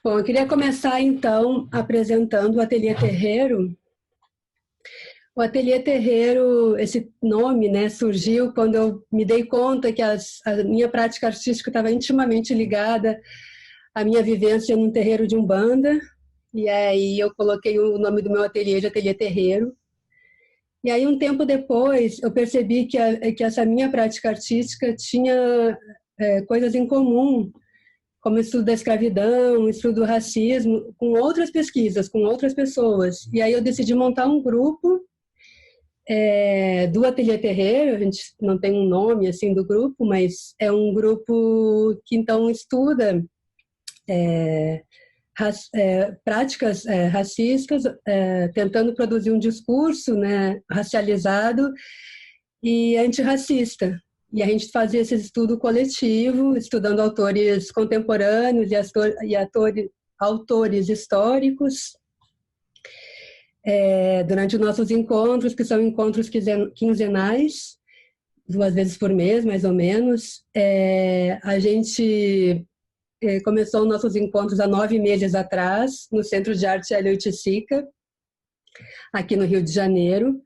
Bom, eu queria começar então apresentando o Ateliê Terreiro. O Ateliê Terreiro, esse nome, né, surgiu quando eu me dei conta que a minha prática artística estava intimamente ligada à minha vivência num terreiro de Umbanda. E aí eu coloquei o nome do meu ateliê de Ateliê Terreiro. E aí, um tempo depois, eu percebi que essa minha prática artística tinha coisas em comum, como estudo da escravidão, estudo do racismo, com outras pesquisas, com outras pessoas. E aí eu decidi montar um grupo do Ateliê Terreiro. A gente não tem um nome assim do grupo, mas é um grupo que então estuda práticas racistas, tentando produzir um discurso, né, racializado e antirracista. E a gente fazia esse estudo coletivo, estudando autores contemporâneos e autores históricos, durante os nossos encontros, que são encontros quinzenais, 2 vezes por mês, mais ou menos. A gente começou os nossos encontros há 9 meses atrás, no Centro de Arte Hélio Oiticica, aqui no Rio de Janeiro.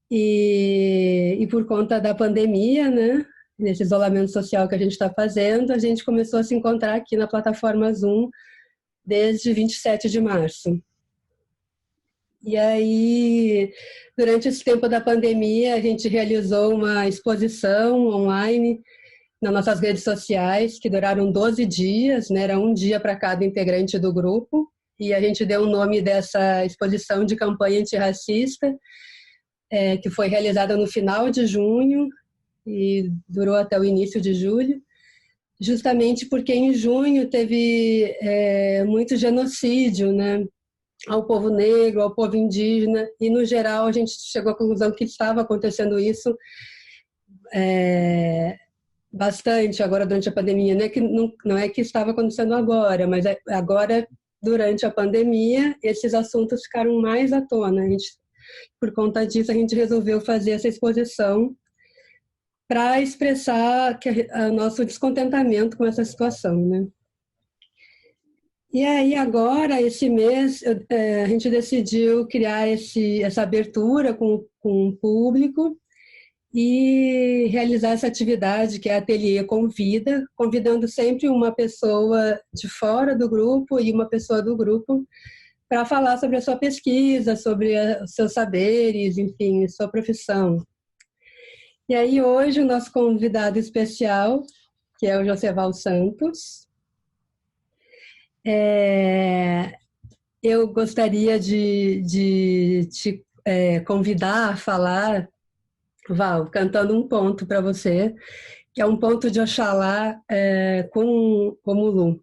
E por conta da pandemia, né, nesse isolamento social que a gente está fazendo, a gente começou a se encontrar aqui na plataforma Zoom desde 27 de março. E aí, durante esse tempo da pandemia, a gente realizou uma exposição online nas nossas redes sociais, que duraram 12 dias, né, era um dia para cada integrante do grupo, e a gente deu o nome dessa exposição de campanha antirracista, que foi realizada no final de junho e durou até o início de julho, justamente porque em junho teve muito genocídio, né, ao povo negro, ao povo indígena, e no geral a gente chegou à conclusão que estava acontecendo isso bastante agora durante a pandemia, né? Que não é que estava acontecendo agora, mas agora, durante a pandemia, esses assuntos ficaram mais à tona. Por conta disso, a gente resolveu fazer essa exposição para expressar o nosso descontentamento com essa situação, né? E aí, agora, esse mês, a gente decidiu criar essa abertura com o público e realizar essa atividade que é Ateliê Convida, convidando sempre uma pessoa de fora do grupo e uma pessoa do grupo para falar sobre a sua pesquisa, sobre os seus saberes, enfim, sua profissão. E aí hoje o nosso convidado especial, que é o Joseval Santos, eu gostaria de te convidar a falar, Val, cantando um ponto para você, que é um ponto de Oxalá com o Mulu.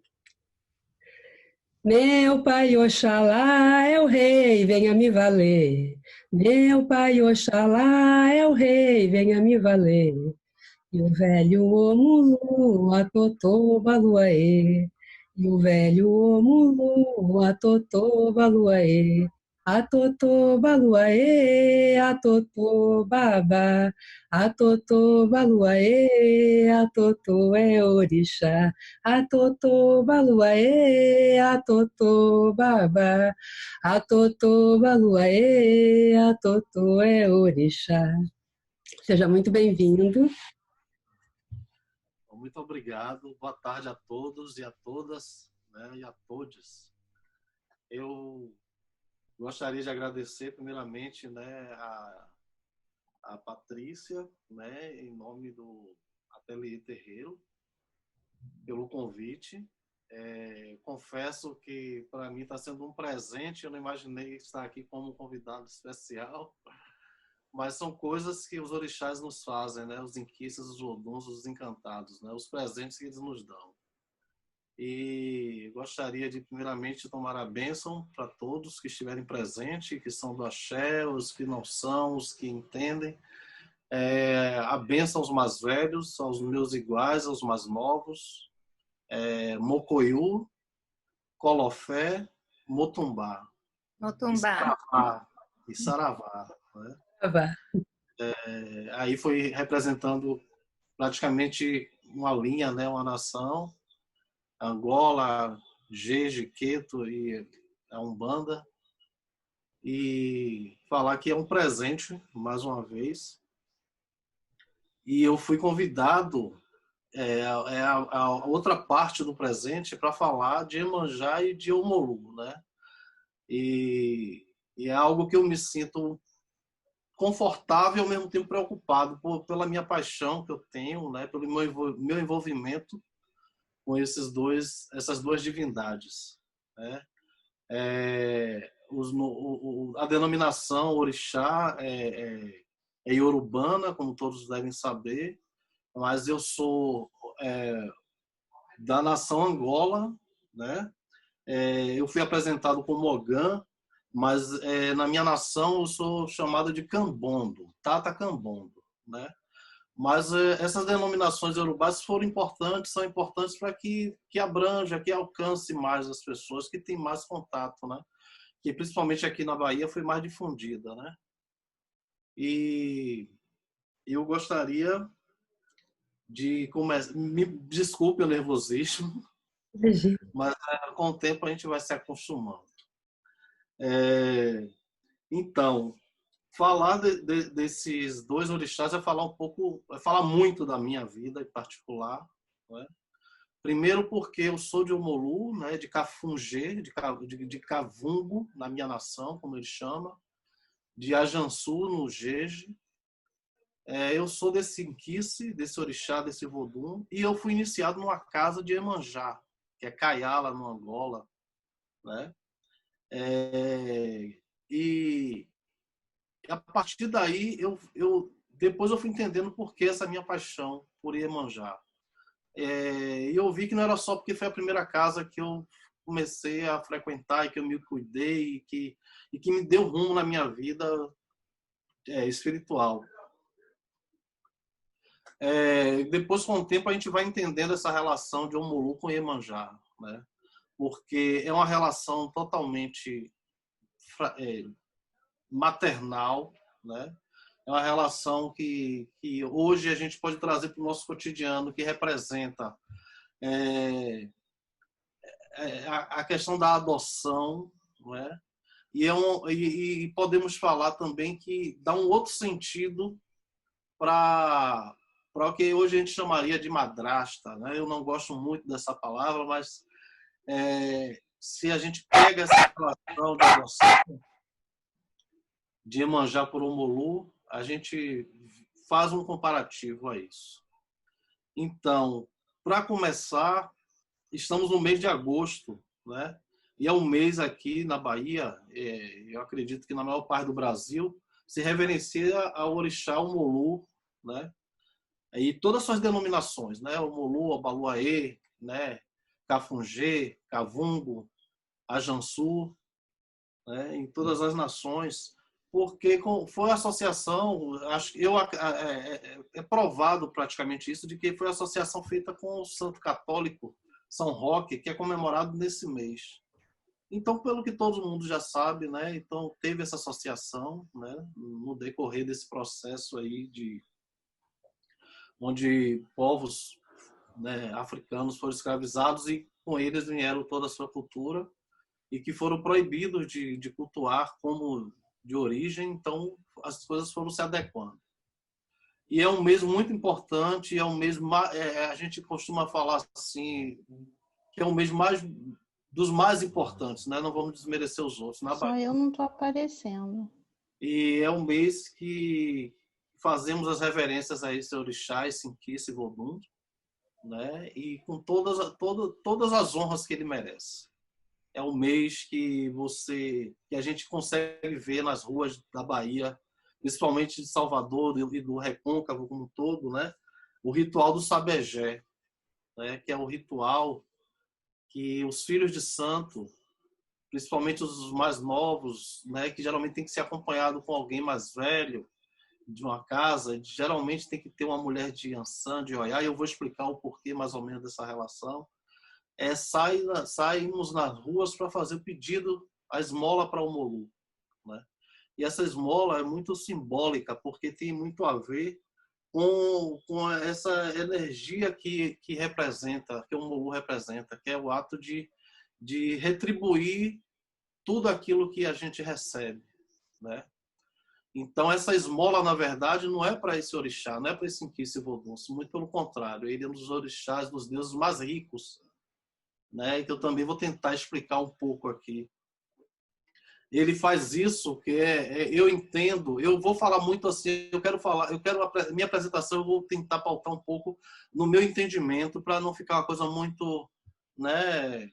Meu pai Oxalá é o rei, venha me valer. Meu pai Oxalá é o rei, venha me valer. E o velho Omulu atotô baluaê. E o velho Omulu atotô baluaê. Atotô baluaê, atotô babá. Atotô baluaê, atotô é orixá. Atotô baluaê, atotô babá. Atotô baluaê, atotô é orixá. Seja muito bem-vindo. Muito obrigado. Boa tarde a todos e a todas, né, e a todos. Eu gostaria de agradecer primeiramente, né, a Patrícia, né, em nome do Ateliê Terreiro, pelo convite. Confesso que para mim está sendo um presente. Eu não imaginei estar aqui como convidado especial, mas são coisas que os orixás nos fazem, né? Os inquices, os oduns, os encantados, né? Os presentes que eles nos dão. E gostaria de primeiramente tomar a bênção para todos que estiverem presentes, que são do axé, os que não são, os que entendem. A bênção aos mais velhos, aos meus iguais, aos mais novos. Mocoiú, Colofé, Motumbá. Motumbá. E Saravá. Né? Saravá. Aí foi representando praticamente uma linha, né, uma nação. Angola, Jeje, Queto e a Umbanda, e falar que é um presente, mais uma vez. E eu fui convidado, a outra parte do presente, para falar de Iemanjá e de Omolu, né? E é algo que eu me sinto confortável e ao mesmo tempo preocupado pela minha paixão que eu tenho, né? Pelo meu envolvimento com essas duas divindades, né? A denominação orixá é iorubana, como todos devem saber, mas eu sou da nação Angola, né? Eu fui apresentado como Ogã, mas na minha nação eu sou chamado de Cambondo, Tata Cambondo, né? Mas essas denominações iorubás foram importantes, são importantes para que abranja, que alcance mais as pessoas, que tem mais contato, né? Que principalmente aqui na Bahia foi mais difundida, né? E eu gostaria de começar. Me desculpe o nervosismo, mas com o tempo a gente vai se acostumando. Então, falar desses dois orixás é falar um pouco, é falar muito da minha vida em particular, né? Primeiro porque eu sou de Omolu, né, de Cafungê, de Cavungo, na minha nação, como ele chama, de Ajansu, no Jeje. Eu sou desse Inquice, desse orixá, desse Vodum, e eu fui iniciado numa casa de Iemanjá, que é Caiala, no Angola, né? E a partir daí, depois eu fui entendendo por que essa minha paixão por Iemanjá. E eu vi que não era só porque foi a primeira casa que eu comecei a frequentar e que eu me cuidei e que me deu rumo na minha vida espiritual. Depois, com o tempo, a gente vai entendendo essa relação de Omolu com Iemanjá, né? Porque é uma relação totalmente maternal, né? É uma relação que hoje a gente pode trazer para o nosso cotidiano, que representa a questão da adoção, não é? E podemos falar também que dá um outro sentido para o que hoje a gente chamaria de madrasta, né? Eu não gosto muito dessa palavra, mas se a gente pega essa relação de adoção de Iemanjá por Omolu, a gente faz um comparativo a isso. Então, para começar, estamos no mês de agosto, né? E é um mês aqui na Bahia, eu acredito que na maior parte do Brasil, se reverencia ao orixá Omolu, né? E todas as suas denominações, né? Omolu, Obaluaê, né? Cafungê, Cavungo, Ajansu, né? Em todas as nações, porque foi a associação, é provado praticamente isso, de que foi a associação feita com o santo católico São Roque, que é comemorado nesse mês. Então, pelo que todo mundo já sabe, né? Então teve essa associação, né? No decorrer desse processo aí onde povos, né, africanos foram escravizados e com eles vieram toda a sua cultura e que foram proibidos de cultuar como de origem, então as coisas foram se adequando. E é um mês muito importante, é um mês, a gente costuma falar assim, que é um mês dos mais importantes, né? Não vamos desmerecer os outros. Só eu não estou aparecendo. E é um mês que fazemos as reverências a esse orixá, esse Inquice Vodum, né? E com todas as honras que ele merece. É um mês que a gente consegue ver nas ruas da Bahia, principalmente de Salvador e do Recôncavo como um todo, né? O ritual do Sabegé, né? Que é o ritual que os filhos de santo, principalmente os mais novos, né? Que geralmente tem que ser acompanhado com alguém mais velho de uma casa, geralmente tem que ter uma mulher de Yansan, de Oiá, e eu vou explicar o porquê mais ou menos dessa relação. Saímos nas ruas para fazer o pedido, a esmola para o Omolu, né? E essa esmola é muito simbólica, porque tem muito a ver com essa energia que representa, que o Omolu representa, que é o ato de de retribuir tudo aquilo que a gente recebe, né? Então, essa esmola, na verdade, não é para esse orixá, não é para esse Inquice Vodunce, muito pelo contrário, ele é um dos orixás, dos deuses mais ricos, né? Então, eu também vou tentar explicar um pouco aqui. Ele faz isso, que eu entendo, eu vou falar muito assim, minha apresentação eu vou tentar pautar um pouco no meu entendimento, para não ficar uma coisa muito, né,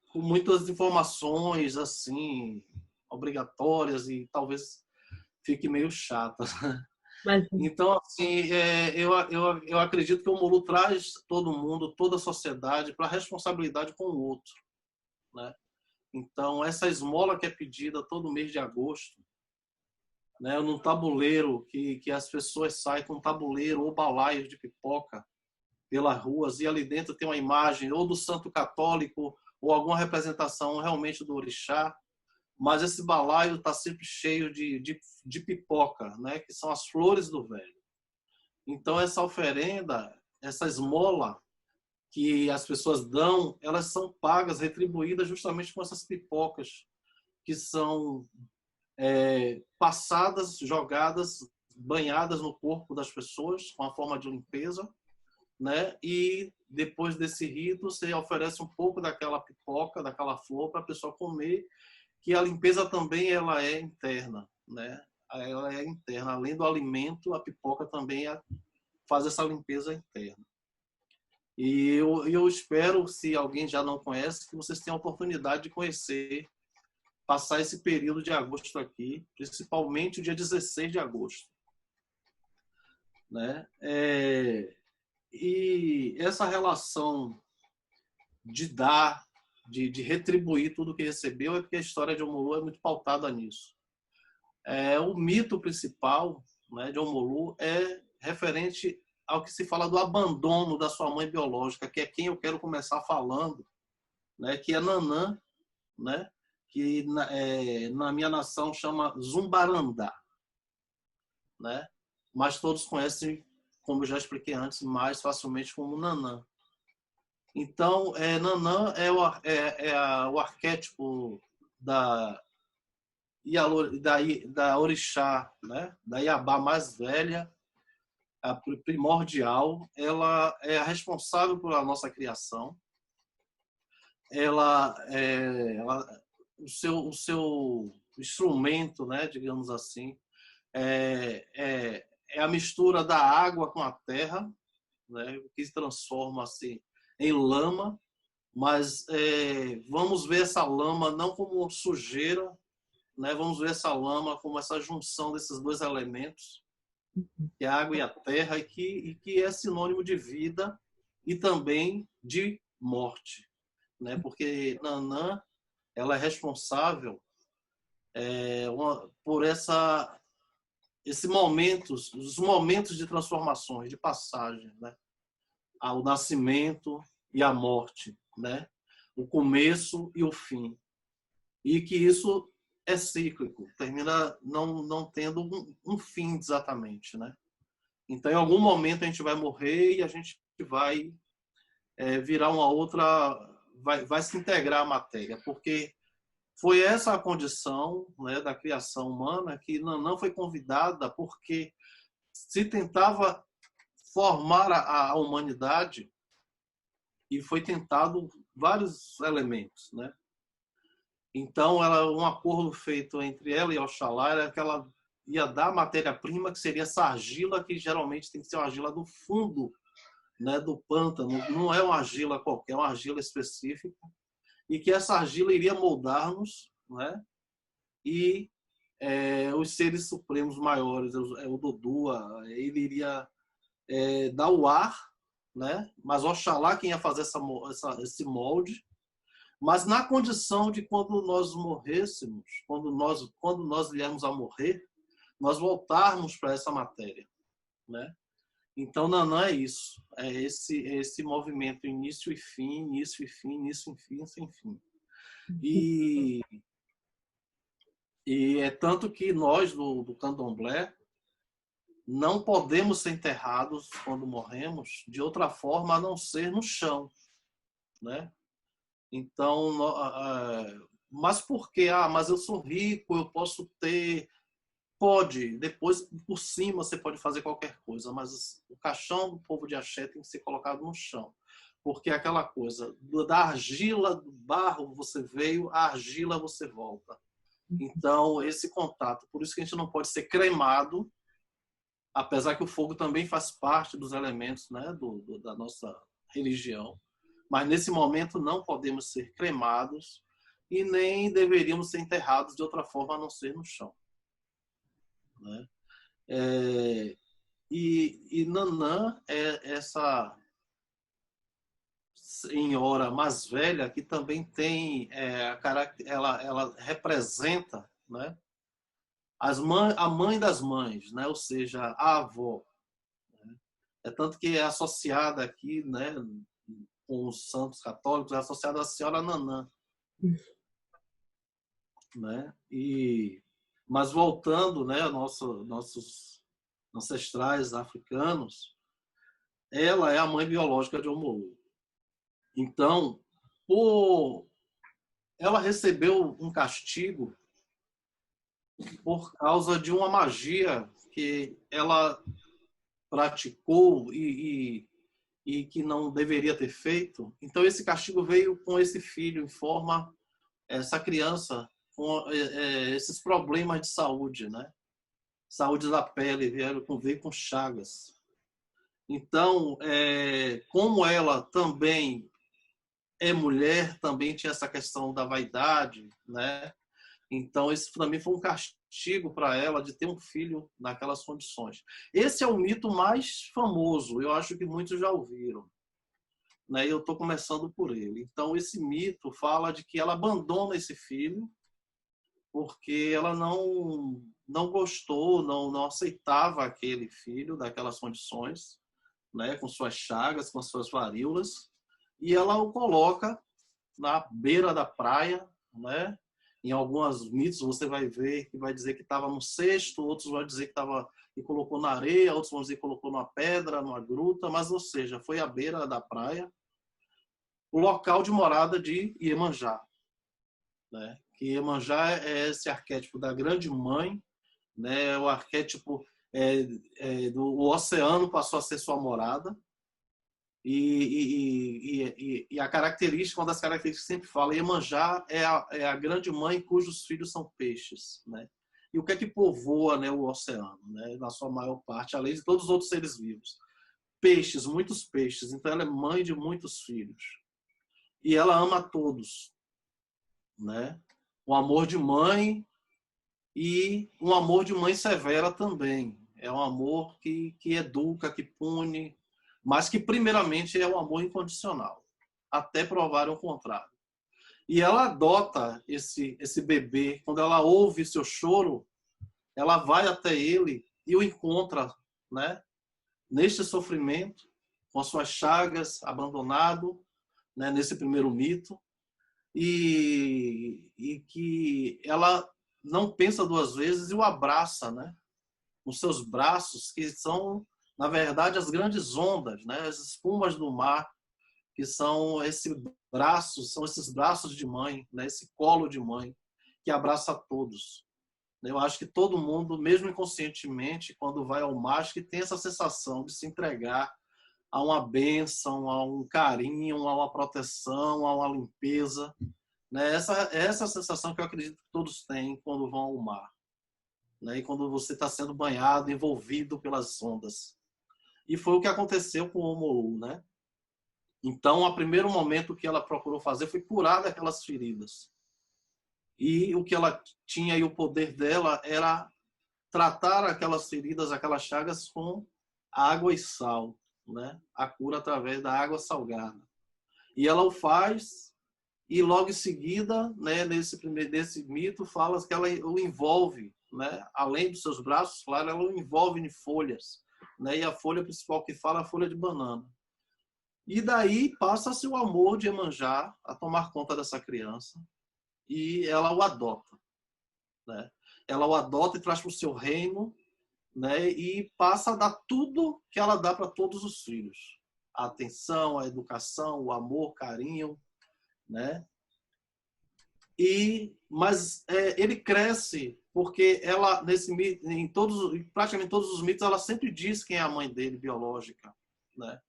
com muitas informações, assim, obrigatórias e talvez fique meio chata. Mas Então, assim, eu acredito que o Omolu traz todo mundo, toda a sociedade para a responsabilidade com o outro, né? Então, essa esmola que é pedida todo mês de agosto, né, num tabuleiro, que as pessoas saem com um tabuleiro ou balaios de pipoca pelas ruas, e ali dentro tem uma imagem ou do santo católico ou alguma representação realmente do orixá, mas esse balaio está sempre cheio de pipoca, né, que são as flores do velho. Então, essa oferenda, essa esmola que as pessoas dão, elas são pagas, retribuídas justamente com essas pipocas que são passadas, jogadas, banhadas no corpo das pessoas com a forma de limpeza, né? E depois desse rito, você oferece um pouco daquela pipoca, daquela flor para a pessoa comer, que a limpeza também ela é interna, né? Ela é interna, além do alimento, a pipoca também faz essa limpeza interna. E eu espero, se alguém já não conhece, que vocês tenham a oportunidade de conhecer, passar esse período de agosto aqui, principalmente o dia 16 de agosto, né? E essa relação de dar, de retribuir tudo que recebeu, é porque a história de Omolu é muito pautada nisso. O mito principal, né, de Omolu é referente ao que se fala do abandono da sua mãe biológica, que é quem eu quero começar falando, né, que é Nanã, né, que na minha nação chama Zumbarandá, né, mas todos conhecem, como eu já expliquei antes, mais facilmente como Nanã. Então, Nanã o arquétipo da orixá, né, da Iabá mais velha, a primordial. Ela é a responsável pela nossa criação. O seu instrumento, né, digamos assim, é a mistura da água com a terra, né, que se transforma-se em lama, mas vamos ver essa lama não como sujeira, né, vamos ver essa lama como essa junção desses dois elementos, que é a água e a terra, e que é sinônimo de vida e também de morte, né? Porque Nanã, ela é responsável por os momentos de transformações, de passagem, né? O nascimento e a morte, né? O começo e o fim. E que isso é cíclico, termina não tendo um fim exatamente, né? Então, em algum momento a gente vai morrer e a gente vai virar uma outra, vai se integrar à matéria, porque foi essa a condição, né, da criação humana, que não foi convidada, porque se tentava formar a humanidade e foi tentado vários elementos, né? Então, um acordo feito entre ela e Oxalá era que ela ia dar a matéria-prima, que seria essa argila, que geralmente tem que ser uma argila do fundo, né, do pântano. Não é uma argila qualquer, é uma argila específica. E que essa argila iria moldar-nos, né? E os seres supremos maiores, o Dodua, ele iria dar o ar, né? Mas Oxalá quem ia fazer esse molde. Mas na condição de quando nós morrêssemos, quando nós viermos a morrer, nós voltarmos para essa matéria, né? Então, Nanã é isso, é esse movimento início e fim, início e fim, início e fim, sem fim. E é tanto que nós do Candomblé não podemos ser enterrados quando morremos de outra forma a não ser no chão, né? Então, mas por quê? Mas eu sou rico, eu posso ter... Pode, depois, por cima, você pode fazer qualquer coisa, mas o caixão do povo de axé tem que ser colocado no chão. Porque é aquela coisa, da argila, do barro você veio, a argila você volta. Então, esse contato, por isso que a gente não pode ser cremado, apesar que o fogo também faz parte dos elementos, né, da nossa religião. Mas nesse momento não podemos ser cremados e nem deveríamos ser enterrados de outra forma a não ser no chão, né? E Nanã é essa senhora mais velha que também tem ela representa, né, a mãe das mães, né, ou seja, a avó, né? É tanto que é associada aqui, né, com os santos católicos, é associada à senhora Nanã, né? Mas voltando, né, nossos ancestrais africanos, ela é a mãe biológica de Omolu. Então, ela recebeu um castigo por causa de uma magia que ela praticou e que não deveria ter feito. Então, esse castigo veio com esse filho, em forma, essa criança, com esses problemas de saúde, né? Saúde da pele, veio com chagas. Então, como ela também é mulher, também tinha essa questão da vaidade, né? Então, esse também foi um castigo para ela de ter um filho naquelas condições. Esse é o mito mais famoso, eu acho que muitos já ouviram, né? Eu estou começando por ele. Então, esse mito fala de que ela abandona esse filho porque ela não gostou, não aceitava aquele filho daquelas condições, né? Com suas chagas, com suas varíolas, e ela o coloca na beira da praia, né? Em alguns mitos você vai ver que vai dizer que estava no cesto, outros vão dizer que estava e colocou na areia, outros vão dizer que colocou numa pedra, numa gruta, mas ou seja, foi à beira da praia, o local de morada de Iemanjá, né? Que Iemanjá é esse arquétipo da grande mãe, né? O arquétipo do oceano passou a ser sua morada. E a característica, uma das características que sempre fala, Iemanjá é a grande mãe cujos filhos são peixes, né? E o que é que povoa, né, o oceano, né, na sua maior parte, além de todos os outros seres vivos? Peixes, muitos peixes. Então ela é mãe de muitos filhos. E ela ama a todos, né? Um amor de mãe e um amor de mãe severa também. É um amor que educa, que pune, mas que primeiramente é um amor incondicional, até provar o contrário. E ela adota esse bebê, quando ela ouve seu choro, ela vai até ele e o encontra, né, neste sofrimento, com as suas chagas, abandonado, né, nesse primeiro mito, e que ela não pensa duas vezes e o abraça, né, com seus braços, que são, na verdade, as grandes ondas, né? As espumas do mar, que são esses braços de mãe, né? Esse colo de mãe, que abraça a todos. Eu acho que todo mundo, mesmo inconscientemente, quando vai ao mar, acho que tem essa sensação de se entregar a uma bênção, a um carinho, a uma proteção, a uma limpeza, né? Essa sensação que eu acredito que todos têm quando vão ao mar, né? E quando você está sendo banhado, envolvido pelas ondas. E foi o que aconteceu com o Omolu, né? Então, o primeiro momento que ela procurou fazer foi curar daquelas feridas. E o que ela tinha e o poder dela era tratar aquelas feridas, aquelas chagas com água e sal, né? A cura através da água salgada. E ela o faz, e logo em seguida, né, nesse mito, fala que ela o envolve, né? Além dos seus braços, claro, ela o envolve em folhas, né? E a folha principal que fala é a folha de banana. E daí passa-se o amor de Iemanjá a tomar conta dessa criança, e ela o adota, né? Ela o adota e traz para o seu reino, né? E passa a dar tudo que ela dá para todos os filhos, a atenção, a educação, o amor, carinho, né? Mas ele cresce porque ela, praticamente todos os mitos, ela sempre diz quem é a mãe dele biológica, né?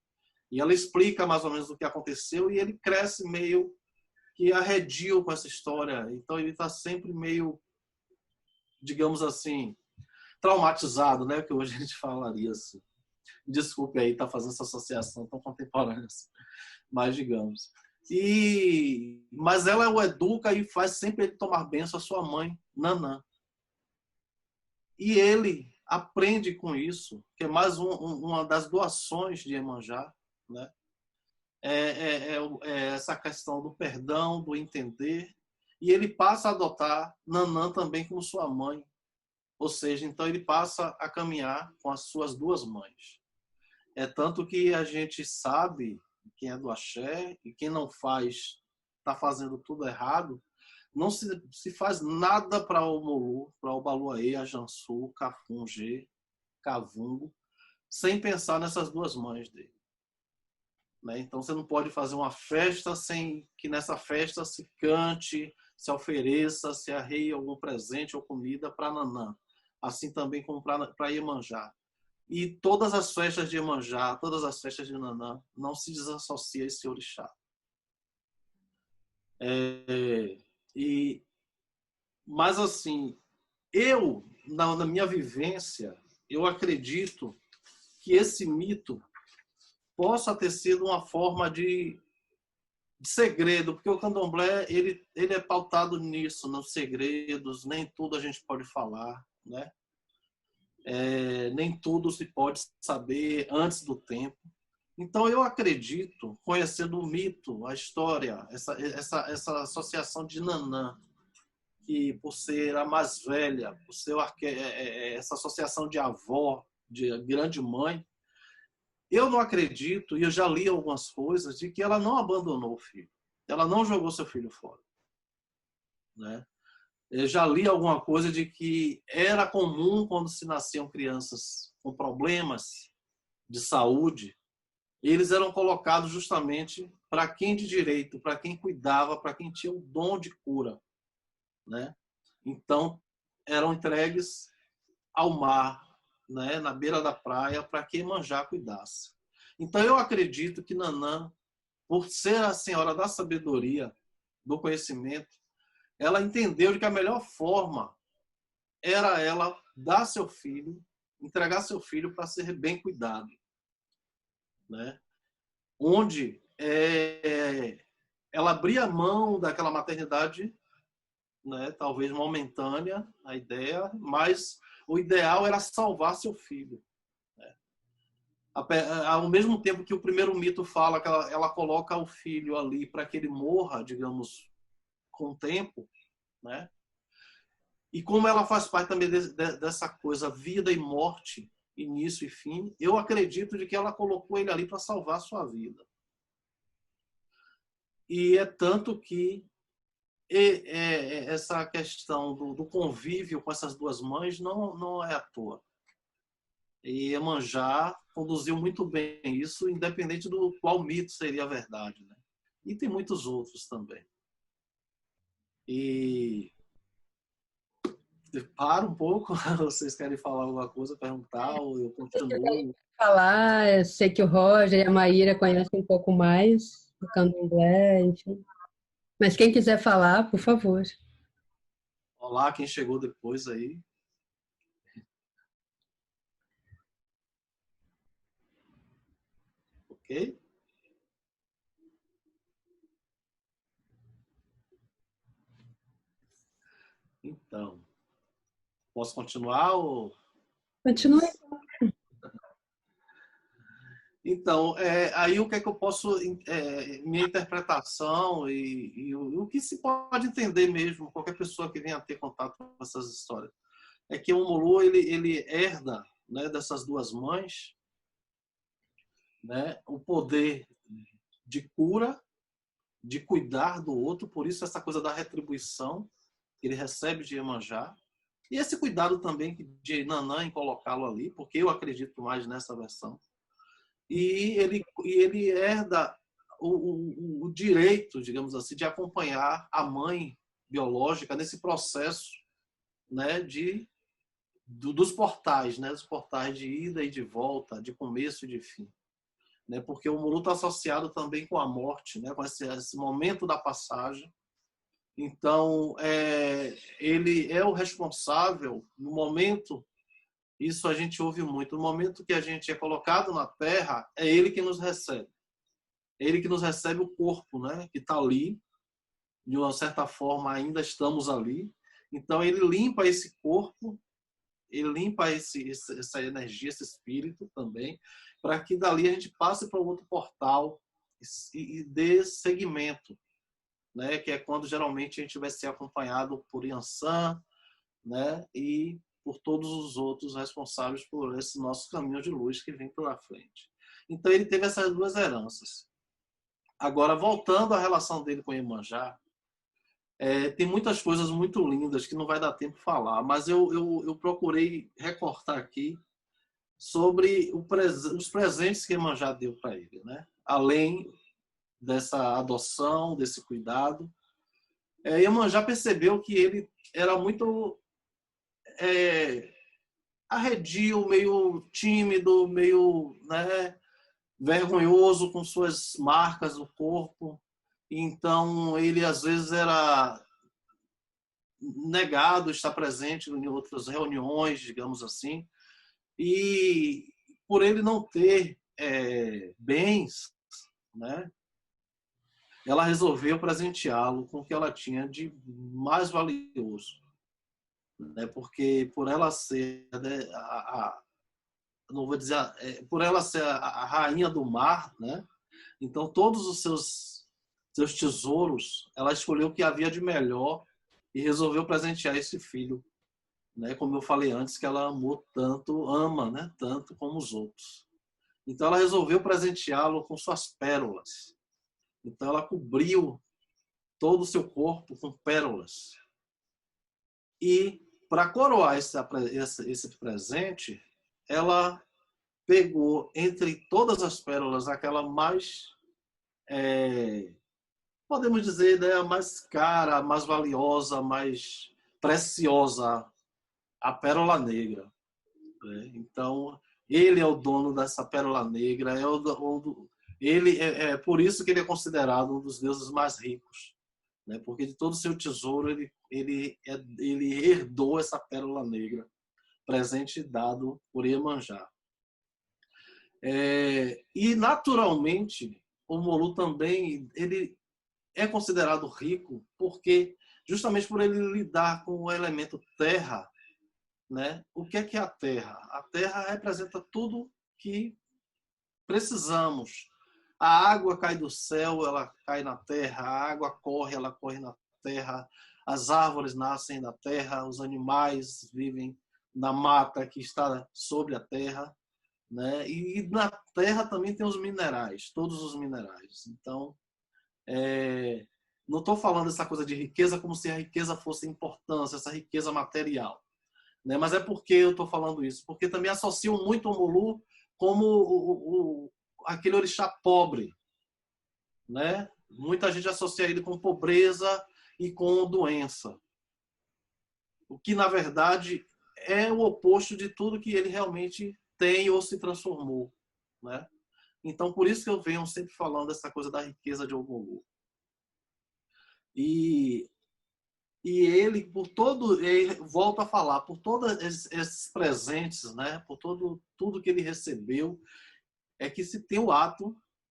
E ela explica mais ou menos o que aconteceu e ele cresce meio que arredio com essa história. Então ele está sempre meio, digamos assim, traumatizado, né? Que hoje a gente falaria assim. Desculpe aí estar fazendo essa associação tão contemporânea, mas digamos. Mas ela o educa e faz sempre ele tomar bênção à sua mãe, Nanã. E ele aprende com isso, que é mais uma das doações de Iemanjá, né? Essa questão do perdão, do entender. E ele passa a adotar Nanã também como sua mãe. Ou seja, então ele passa a caminhar com as suas duas mães. É tanto que a gente sabe quem é do axé e quem não faz, está fazendo tudo errado. Não se faz nada para o Molu, para o Baluaê, a Jansu, Cafungê, Cavungo, sem pensar nessas duas mães dele. Né? Então você não pode fazer uma festa sem que nessa festa se cante, se ofereça, se arreie algum presente ou comida para Nanã. Assim também como para Iemanjá. E todas as festas de Iemanjá, todas as festas de Nanã, não se desassocia a esse orixá. Mas assim, na minha vivência, eu acredito que esse mito possa ter sido uma forma de segredo, porque o candomblé ele é pautado nisso, nos segredos, nem tudo a gente pode falar, né? Nem tudo se pode saber antes do tempo. Então eu acredito, conhecendo o mito, a história, essa associação de Nanã, que por ser a mais velha, por ser essa associação de avó, de grande mãe, eu não acredito, e eu já li algumas coisas, de que ela não abandonou o filho. Ela não jogou seu filho fora. Né? Eu já li alguma coisa de que era comum quando se nasciam crianças com problemas de saúde, eles eram colocados justamente para quem de direito, para quem cuidava, para quem tinha o dom de cura. Né? Então, eram entregues ao mar, né? Na beira da praia, para que Iemanjá cuidasse. Então, eu acredito que Nanã, por ser a senhora da sabedoria, do conhecimento, ela entendeu de que a melhor forma era ela dar seu filho, entregar seu filho para ser bem cuidado. Né? Onde ela abria mão daquela maternidade, né? Talvez momentânea, a ideia, mas o ideal era salvar seu filho. Né? Ao mesmo tempo que o primeiro mito fala que ela coloca o filho ali para que ele morra, digamos, com o tempo, né? E como ela faz parte também dessa coisa, vida e morte, início e fim, eu acredito de que ela colocou ele ali para salvar a sua vida. E é tanto que essa questão do convívio com essas duas mães não é à toa. E Iemanjá conduziu muito bem isso, independente do qual mito seria a verdade. Né? E tem muitos outros também. E para um pouco, vocês querem falar alguma coisa, perguntar, ou eu continuo? Falar, eu sei que o Roger e a Maíra conhecem um pouco mais do candomblé, enfim. Mas quem quiser falar, por favor. Olá, quem chegou depois aí. Ok? Então, posso continuar? Ou... Continue. Então, aí o que é que eu posso... minha interpretação e o que se pode entender mesmo, qualquer pessoa que venha a ter contato com essas histórias, é que o Molu, ele herda, né, dessas duas mães, né, o poder de cura, de cuidar do outro, por isso essa coisa da retribuição que ele recebe de Iemanjá, e esse cuidado também de Nanã em colocá-lo ali, porque eu acredito mais nessa versão, e ele herda o direito, digamos assim, de acompanhar a mãe biológica nesse processo, né, dos portais, né, dos portais de ida e de volta, de começo e de fim, né, porque o Mulu está associado também com a morte, né, com esse momento da passagem. Então, ele é o responsável no momento. Isso a gente ouve muito. No momento que a gente é colocado na Terra, é ele que nos recebe. É ele que nos recebe o corpo, né, que está ali. De uma certa forma, ainda estamos ali. Então, ele limpa esse corpo, ele limpa essa energia, esse espírito também, para que dali a gente passe para outro portal e dê seguimento, né, que é quando geralmente a gente vai ser acompanhado por Yansan, né, e por todos os outros responsáveis por esse nosso caminho de luz que vem pela frente. Então ele teve essas duas heranças. Agora, voltando à relação dele com Iemanjá, tem muitas coisas muito lindas que não vai dar tempo de falar, mas eu procurei recortar aqui sobre os presentes que Iemanjá deu para ele, né? Além dessa adoção, desse cuidado. Iemanjá percebeu que ele era muito arredio, meio tímido, meio, né, vergonhoso com suas marcas no corpo. Então, ele às vezes era negado estar presente em outras reuniões, digamos assim. E por ele não ter bens, né, ela resolveu presenteá-lo com o que ela tinha de mais valioso, né? Porque por ela ser, né, não vou dizer, por ela ser a rainha do mar, né? Então todos os seus tesouros, ela escolheu o que havia de melhor e resolveu presentear esse filho, né? Como eu falei antes, que ela amou tanto, ama, né? Tanto como os outros. Então ela resolveu presenteá-lo com suas pérolas. Então ela cobriu todo o seu corpo com pérolas. E para coroar esse presente, ela pegou entre todas as pérolas aquela mais, podemos dizer, né, a mais cara, a mais valiosa, a mais preciosa, a pérola negra, né? Então, ele é o dono dessa pérola negra, ele por isso que ele é considerado um dos deuses mais ricos, né? Porque de todo o seu tesouro ele herdou essa pérola negra, presente dado por Iemanjá. E naturalmente o Molu também ele é considerado rico porque justamente por ele lidar com o elemento terra, né? O que é a terra? A terra representa tudo que precisamos. A água cai do céu, ela cai na terra. A água corre, ela corre na terra. As árvores nascem na terra. Os animais vivem na mata que está sobre a terra, né? E na terra também tem os minerais, todos os minerais. Então, não estou falando essa coisa de riqueza como se a riqueza fosse importância, essa riqueza material, né? Mas é porque eu estou falando isso, porque também associam muito o Molu como aquele orixá pobre, né? Muita gente associa ele com pobreza e com doença, o que na verdade é o oposto de tudo que ele realmente tem ou se transformou, né? Então por isso que eu venho sempre falando dessa coisa da riqueza de Ogum. E ele, volto a falar, por todos esses presentes, né? Por tudo que ele recebeu, é que se tem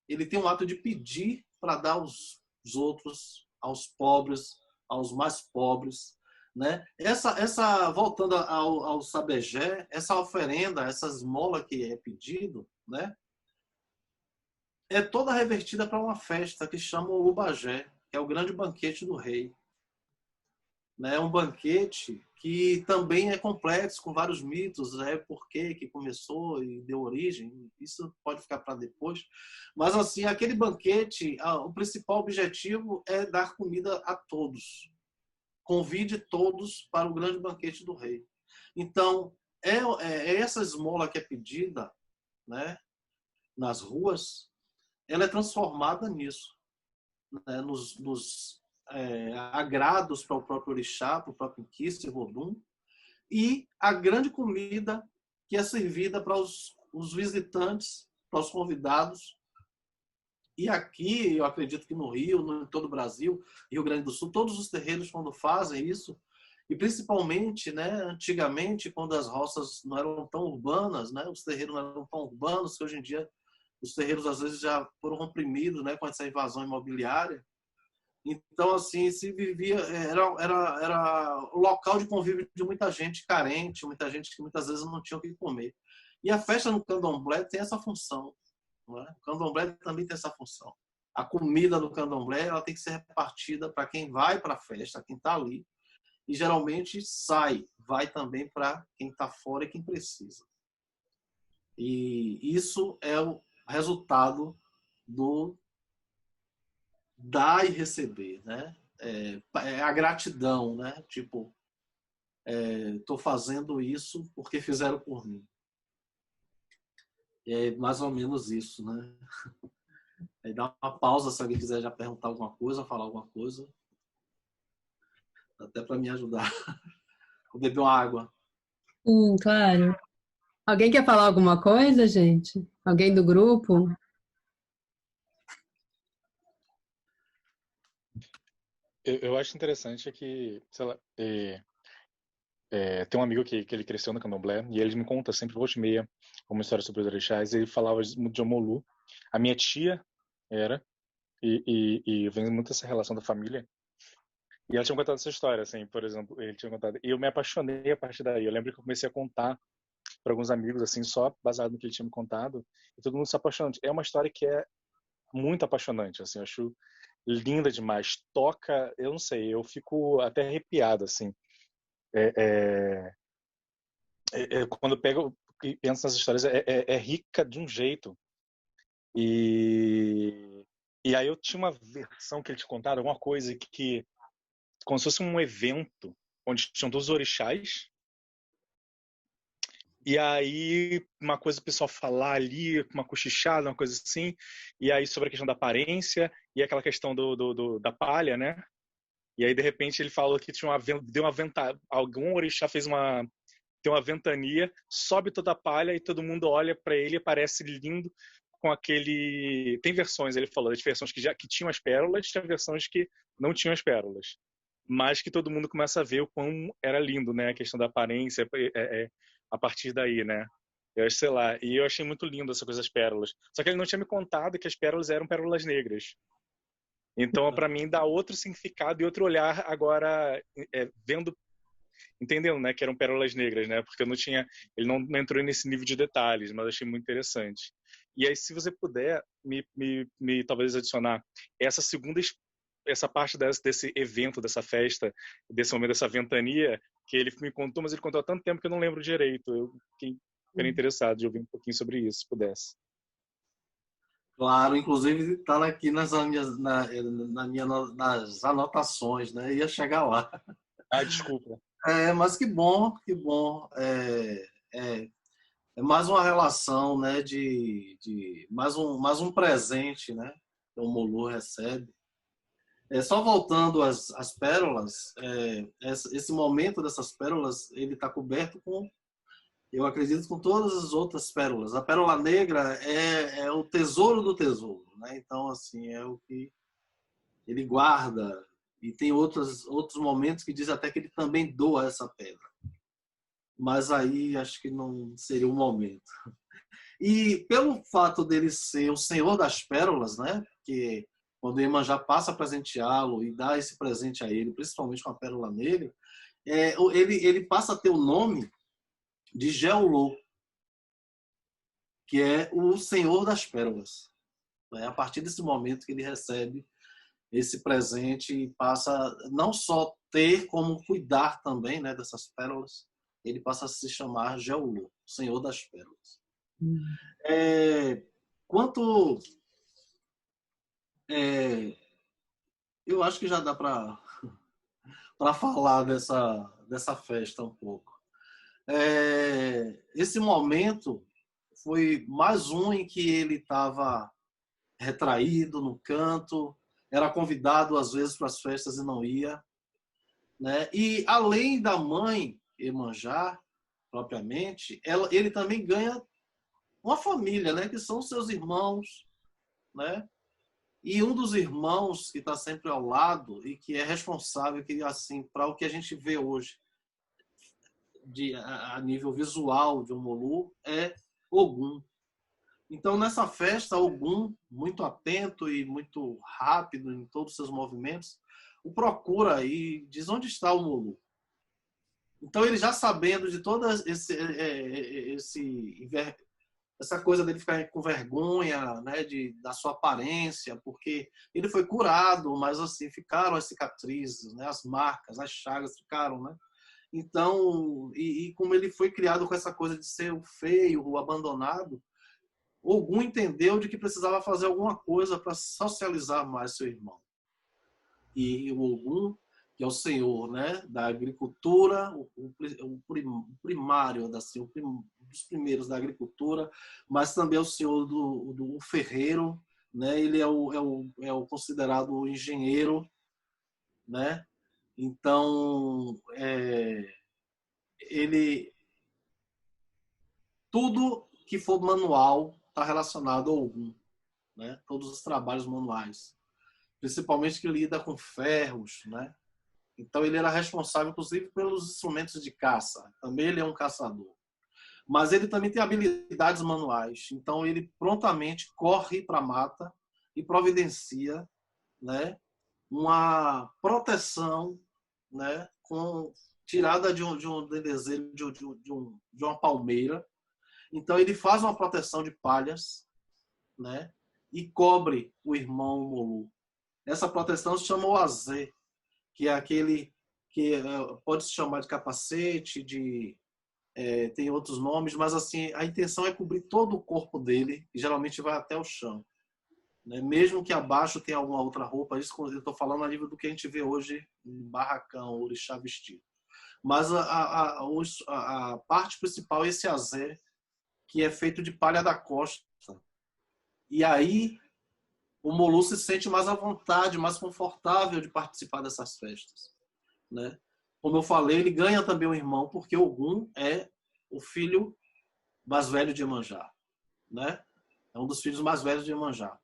ele tem um ato de pedir para dar aos outros, aos pobres, aos mais pobres, né? Voltando ao Sabegé, essa oferenda, essa esmola que é pedido, né? É toda revertida para uma festa que chama o Ubagé, que é o grande banquete do rei. É um banquete que também é complexo, com vários mitos, por que começou e deu origem, isso pode ficar para depois. Mas, assim, aquele banquete, o principal objetivo é dar comida a todos. Convide todos para o grande banquete do rei. Então, essa esmola que é pedida, né, nas ruas, ela é transformada nisso, né? nos agrados para o próprio orixá, para o próprio Inquice, Vodum, e a grande comida que é servida para os visitantes, para os convidados. E aqui, eu acredito que no Rio, em todo o Brasil, Rio Grande do Sul, todos os terreiros, quando fazem isso, e principalmente, né, antigamente, quando as roças não eram tão urbanas, né, os terreiros não eram tão urbanos, que hoje em dia os terreiros às vezes já foram comprimidos, né, com essa invasão imobiliária. Então, assim, se vivia, era o local de convívio de muita gente carente, muita gente que muitas vezes não tinha o que comer. E a festa no candomblé tem essa função, não é? O candomblé também tem essa função. A comida do candomblé ela tem que ser repartida para quem vai para a festa, quem está ali, e geralmente vai também para quem está fora e quem precisa. E isso é o resultado do dar e receber, né? É a gratidão, né? Tipo, estou fazendo isso porque fizeram por mim. É mais ou menos isso, né? Aí dá uma pausa se alguém quiser já perguntar alguma coisa, falar alguma coisa. Até para me ajudar. Vou beber uma água. Claro. Alguém quer falar alguma coisa, gente? Alguém do grupo? Eu acho interessante que, sei lá, tem um amigo que ele cresceu no candomblé e ele me conta sempre, volta e meia, uma história sobre os orixás. Ele falava de Omolu. A minha tia era, e vem muito essa relação da família. E ela tinha contado essa história, assim, por exemplo, ele tinha contado. E eu me apaixonei a partir daí. Eu lembro que eu comecei a contar para alguns amigos, assim, só baseado no que ele tinha me contado, e todo mundo se apaixonando. É uma história que é muito apaixonante, assim, eu acho linda demais. Toca, eu não sei, eu fico até arrepiado, assim. Quando eu pego e penso nas histórias, é rica de um jeito. E aí eu tinha uma versão que ele tinha contado, alguma coisa que como se fosse um evento onde tinham todos os orixás. E aí, uma coisa o pessoal falar ali, uma cochichada, uma coisa assim. E aí, sobre a questão da aparência e aquela questão da palha, né? E aí, de repente, ele falou que deu uma ventania. Algum orixá tem uma ventania, sobe toda a palha e todo mundo olha para ele e parece lindo com aquele. Tem versões, ele falou, de versões que tinham as pérolas, tinha versões que não tinham as pérolas. Mas que todo mundo começa a ver o quão era lindo, né? A questão da aparência, a partir daí, né? Eu sei lá, e eu achei muito lindo essa coisa das pérolas. Só que ele não tinha me contado que as pérolas eram pérolas negras. Então, para mim, dá outro significado e outro olhar agora, entendendo, né, que eram pérolas negras, né? Porque eu não tinha, ele não entrou nesse nível de detalhes, mas achei muito interessante. E aí, se você puder me talvez adicionar essa parte desse evento, dessa festa, desse momento, dessa ventania, que ele me contou, mas ele contou há tanto tempo que eu não lembro direito. Eu fiquei interessado de ouvir um pouquinho sobre isso, se pudesse. Claro, inclusive está aqui nas anotações, né? Ia chegar lá. Desculpa. Mas que bom, que bom. É mais uma relação, né? Mais um presente, né? Que o Omolu recebe. Só voltando às pérolas, esse momento dessas pérolas, ele está coberto com, eu acredito, com todas as outras pérolas. A pérola negra é o tesouro do tesouro, né? Então, assim, é o que ele guarda. E tem outros momentos que diz até que ele também doa essa pedra. Mas aí acho que não seria o momento. E pelo fato dele ser o senhor das pérolas, né? Que quando o Iemanjá passa a presenteá-lo e dá esse presente a ele, principalmente com a pérola negra, ele passa a ter o nome de Geolô, que é o senhor das pérolas. É a partir desse momento que ele recebe esse presente e passa não só ter como cuidar também, né, dessas pérolas, ele passa a se chamar Geolô, senhor das pérolas. Quanto eu acho que já dá para falar dessa festa um pouco. Esse momento foi mais um em que ele estava retraído no canto, era convidado às vezes para as festas e não ia, né? E além da mãe Iemanjá, propriamente, ele também ganha uma família, né? Que são seus irmãos, né? E um dos irmãos que está sempre ao lado e que é responsável, que assim, para o que a gente vê hoje a nível visual de Omolu é Ogum. Então, nessa festa, Ogum, muito atento e muito rápido em todos os seus movimentos, o procura e diz onde está o Omolu. Então, ele já sabendo de toda essa coisa dele ficar com vergonha, né, da sua aparência, porque ele foi curado, mas assim ficaram as cicatrizes, né, as marcas, as chagas ficaram, né? Então, e como ele foi criado com essa coisa de ser o feio, o abandonado, Ogum entendeu de que precisava fazer alguma coisa para socializar mais seu irmão. E o Ogum, que é o senhor, né, da agricultura, o primário, assim, dos primeiros da agricultura, mas também é o senhor do ferreiro, né? Ele é o considerado o engenheiro, né? Então, tudo que for manual está relacionado ao Ogum, né? Todos os trabalhos manuais, principalmente que lida com ferros, né? Então ele era responsável, inclusive, pelos instrumentos de caça. Também ele é um caçador. Mas ele também tem habilidades manuais. Então ele prontamente corre para a mata e providencia, né, uma proteção, né, tirada de um desejo de uma palmeira. Então ele faz uma proteção de palhas, né, e cobre o irmão Omolu. Essa proteção se chama Oazê, que é aquele que pode se chamar de capacete, tem outros nomes, mas assim a intenção é cobrir todo o corpo dele, e geralmente vai até o chão, né? Mesmo que abaixo tenha alguma outra roupa, isso eu estou falando a nível do que a gente vê hoje em barracão, orixá vestido. Mas a parte principal é esse azé, que é feito de palha da costa. E aí o Omolu se sente mais à vontade, mais confortável de participar dessas festas, né? Como eu falei, ele ganha também um irmão, porque Ogum é o filho mais velho de Iemanjá, né? É um dos filhos mais velhos de Iemanjá.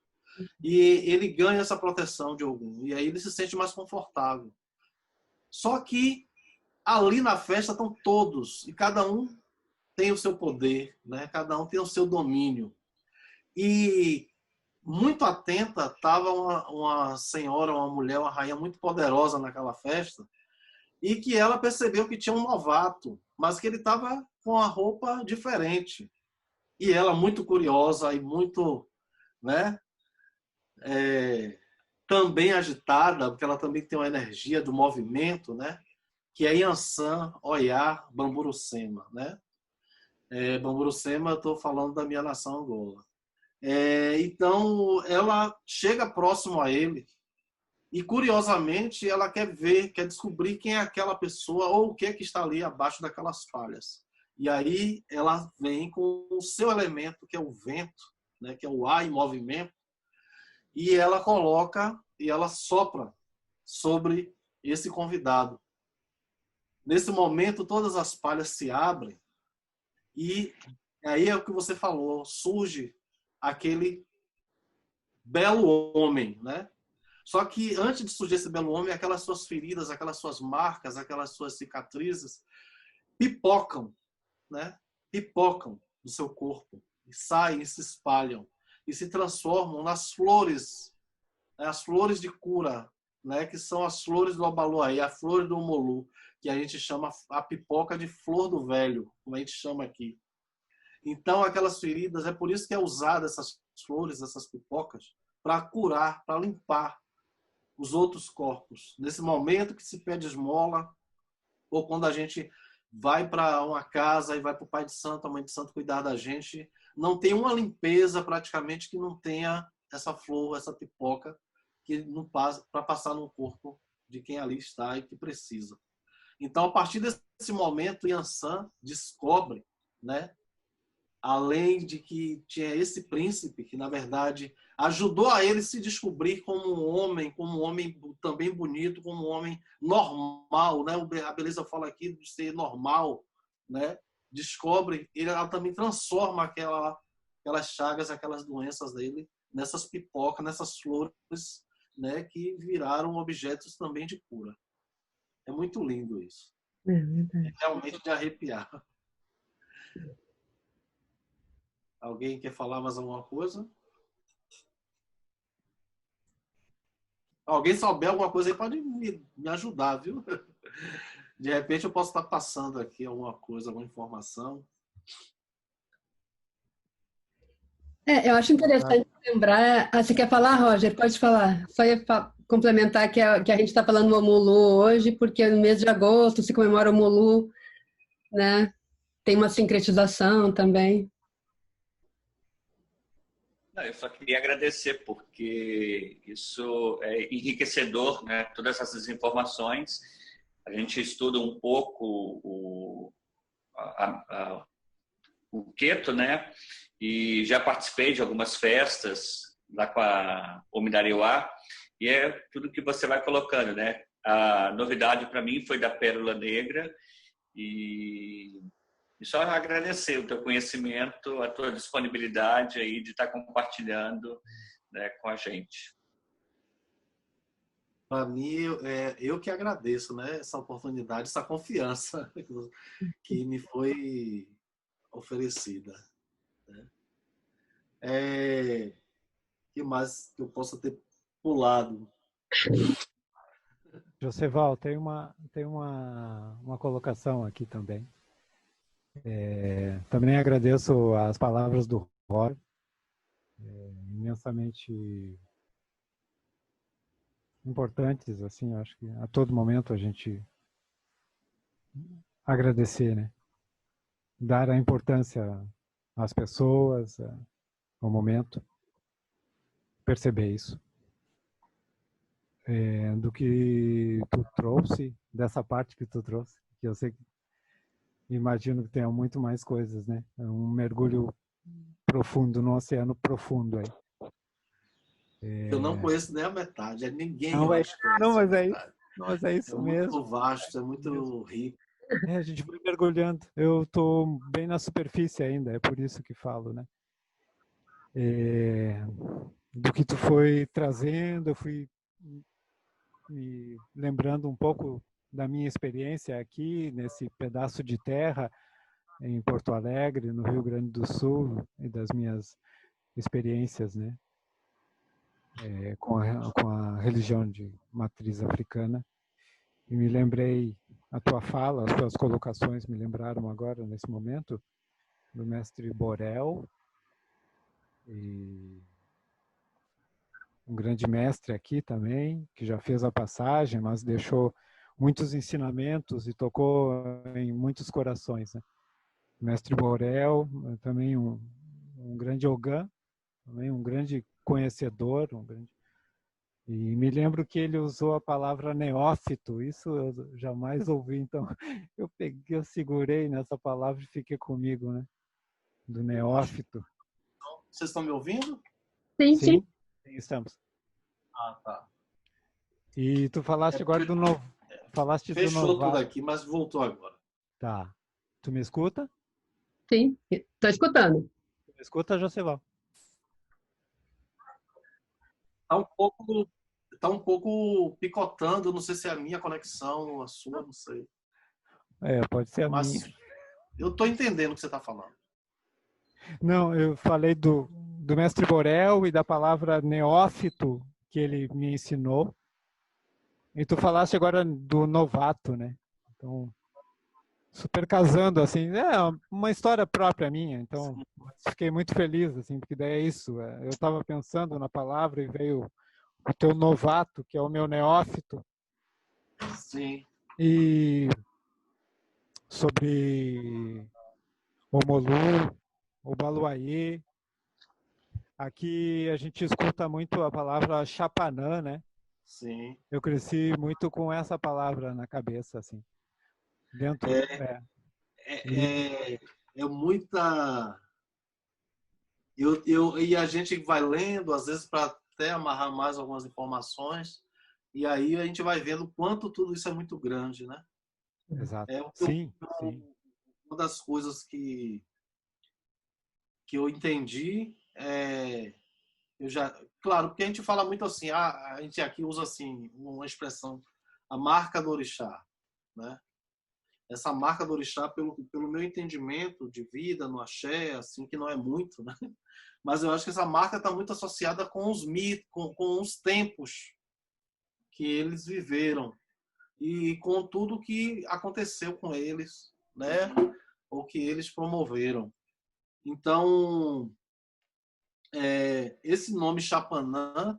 E ele ganha essa proteção de Ogum, e aí ele se sente mais confortável. Só que ali na festa estão todos, e cada um tem o seu poder, né? Cada um tem o seu domínio. E muito atenta estava uma senhora, uma mulher, uma rainha muito poderosa naquela festa, e que ela percebeu que tinha um novato, mas que ele estava com a roupa diferente. E ela, muito curiosa e muito, né, também agitada, porque ela também tem uma energia do movimento, né, que é Yansan, Oiá, Bamburucema, né? Bamburucema, eu estou falando da minha nação Angola. Então, ela chega próximo a ele e, curiosamente, ela quer ver, quer descobrir quem é aquela pessoa ou o que é que está ali abaixo daquelas palhas. E aí ela vem com o seu elemento, que é o vento, né, que é o ar em movimento, e ela coloca e ela sopra sobre esse convidado. Nesse momento, todas as palhas se abrem e aí é o que você falou, surge aquele belo homem, né? Só que antes de surgir esse belo homem, aquelas suas feridas, aquelas suas marcas, aquelas suas cicatrizes pipocam, né? Pipocam do seu corpo e saem e se espalham e se transformam nas flores, né? As flores de cura, né? Que são as flores do Obaloaê, a flor do Omolu, que a gente chama a pipoca de flor do velho, como a gente chama aqui. Então, aquelas feridas, é por isso que é usada essas flores, essas pipocas, para curar, para limpar os outros corpos. Nesse momento que se pede esmola, ou quando a gente vai para uma casa e vai para o pai de santo, a mãe de santo cuidar da gente, não tem uma limpeza praticamente que não tenha essa flor, essa pipoca, que não passa para passar no corpo de quem ali está e que precisa. Então, a partir desse momento, Yansan descobre, né, além de que tinha esse príncipe que, na verdade, ajudou a ele se descobrir como um homem também bonito, como um homem normal, né? A beleza fala aqui de ser normal, né? Descobre, ela também transforma aquelas chagas, aquelas doenças dele nessas pipocas, nessas flores, né? Que viraram objetos também de cura. É muito lindo isso. É verdade. Realmente de arrepiar. Alguém quer falar mais alguma coisa? Alguém souber alguma coisa aí pode me ajudar, viu? De repente eu posso estar passando aqui alguma coisa, alguma informação. Eu acho interessante lembrar. Ah, você quer falar, Roger? Pode falar. Só ia complementar que a gente está falando do Omulu hoje, porque no mês de agosto se comemora o Omulu, né? Tem uma sincretização também. Não, eu só queria agradecer, porque isso é enriquecedor, né? Todas essas informações. A gente estuda um pouco o Queto, né? E já participei de algumas festas lá com a Ominariuá, e é tudo que você vai colocando, né? A novidade para mim foi da Pérola Negra, e só agradecer o teu conhecimento, a tua disponibilidade aí de estar compartilhando, né, com a gente. Para mim, eu que agradeço, né? Essa oportunidade, essa confiança que me foi oferecida. Que mais que eu possa ter pulado? Joseval, tem uma colocação aqui também. Também agradeço as palavras do Roy, imensamente importantes, assim, acho que a todo momento a gente agradecer, né? Dar a importância às pessoas, ao momento, perceber isso. Do que tu trouxe, dessa parte que tu trouxe, que eu sei que imagino que tenha muito mais coisas, né? É um mergulho profundo, no oceano profundo aí. Eu não conheço nem a metade, ninguém não, eu acho que conhece mas é isso mesmo. É muito vasto, é muito rico. A gente vai mergulhando. Eu estou bem na superfície ainda, é por isso que falo, né? Do que tu foi trazendo, eu fui me lembrando um pouco da minha experiência aqui, nesse pedaço de terra, em Porto Alegre, no Rio Grande do Sul, e das minhas experiências, né? Com a religião de matriz africana. E me lembrei, a tua fala, as tuas colocações me lembraram agora, nesse momento, do mestre Borel, e um grande mestre aqui também, que já fez a passagem, mas deixou muitos ensinamentos e tocou em muitos corações, né? Mestre Borel, também um grande Ogã, também um grande conhecedor, E me lembro que ele usou a palavra neófito, isso eu jamais ouvi, então eu segurei nessa palavra e fiquei comigo, né? Do neófito. Vocês estão me ouvindo? Sim, sim. Sim, estamos. Ah, tá. E tu falaste agora do novo. Falaste Fechou do novato. tudo aqui, mas voltou agora. Tá. Tu me escuta? Sim, estou escutando. Tu me escuta, Joseval? Tá um pouco picotando, não sei se é a minha conexão ou a sua, não sei. Pode ser a Mas minha. eu tô entendendo o que você está falando. Não, eu falei do mestre Borel e da palavra neófito que ele me ensinou. E tu falaste agora do novato, né? Então, super casando, assim, uma história própria minha. Então, fiquei muito feliz, assim, porque daí é isso. Eu estava pensando na palavra e veio o teu novato, que é o meu neófito. Sim. E sobre o Molu, o Baluayê. Aqui a gente escuta muito a palavra Chapanã, né? Sim. Eu cresci muito com essa palavra na cabeça, assim. Dentro. É muita E a gente vai lendo, às vezes, para até amarrar mais algumas informações, e aí a gente vai vendo quanto tudo isso é muito grande, né? Exato. É o que Sim, sim. uma das coisas que eu entendi claro, porque a gente fala muito assim, a gente aqui usa assim uma expressão, a marca do orixá, né? Essa marca do orixá, pelo meu entendimento de vida no axé, assim, que não é muito, né? Mas eu acho que essa marca está muito associada com os mitos, com os tempos que eles viveram e com tudo que aconteceu com eles, né? Ou que eles promoveram. Então, esse nome Chapanã,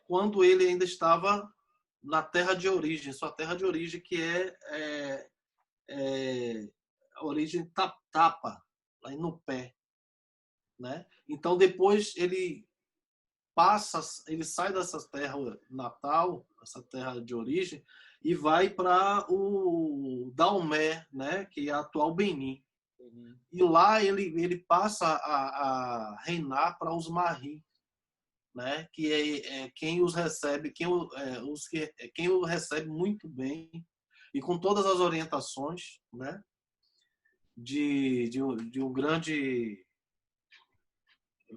quando ele ainda estava na terra de origem, sua terra de origem, que a origem Tapa, lá no pé, né? Então depois ele sai dessa terra natal, essa terra de origem, e vai para o Daomé, né? Que é a atual Benin. E lá ele passa a reinar para os Marri, né? Que é quem os recebe, quem o recebe muito bem e com todas as orientações, né? De um grande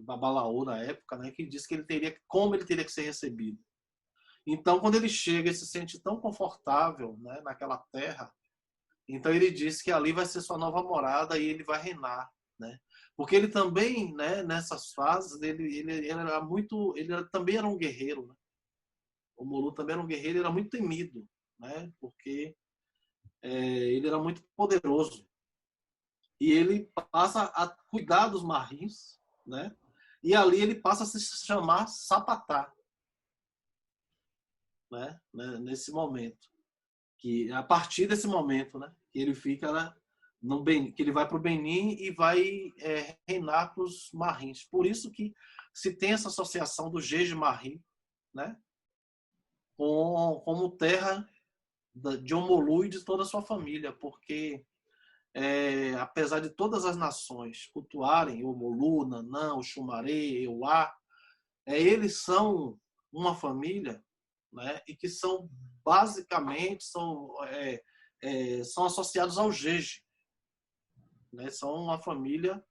babalaô na época, né? Que disse que como ele teria que ser recebido. Então, quando ele chega e se sente tão confortável, né? Naquela terra, então ele diz que ali vai ser sua nova morada e ele vai reinar, né? Porque ele também, né, nessas fases, ele também era um guerreiro, né? O Molu também era um guerreiro, ele era muito temido, né? Porque ele era muito poderoso. E ele passa a cuidar dos marrins, né? E ali ele passa a se chamar Sapatá, né? Nesse momento, que a partir desse momento, né? Que ele fica, né? Que ele vai para o Benin e vai reinar para os marrins. Por isso que se tem essa associação do Jeje Marri, né? Como terra de Omolu e de toda a sua família, porque apesar de todas as nações cultuarem o Omolu, Nanã, o Xumaré, Euá, eles são uma família, né? E que são basicamente são associados ao Jeje, né? São uma família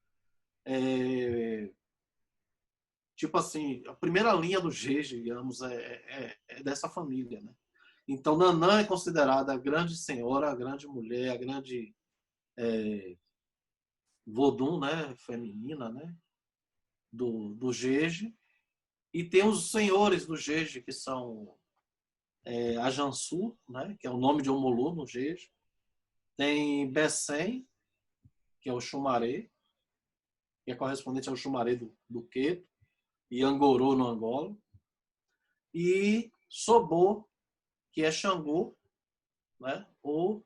tipo assim, a primeira linha do Jeje, digamos, é dessa família, né? Então Nanã é considerada a grande senhora, a grande mulher, a grande Vodun, né, feminina, né, do Jeje. E tem os senhores do Jeje, que são a Jansu, né, que é o nome de Omolu no Jeje. Tem Bessem, que é o Xumaré, que é correspondente ao Xumaré do Queto, e Angorô no Angola. E Sobô, que é Xangô, né, ou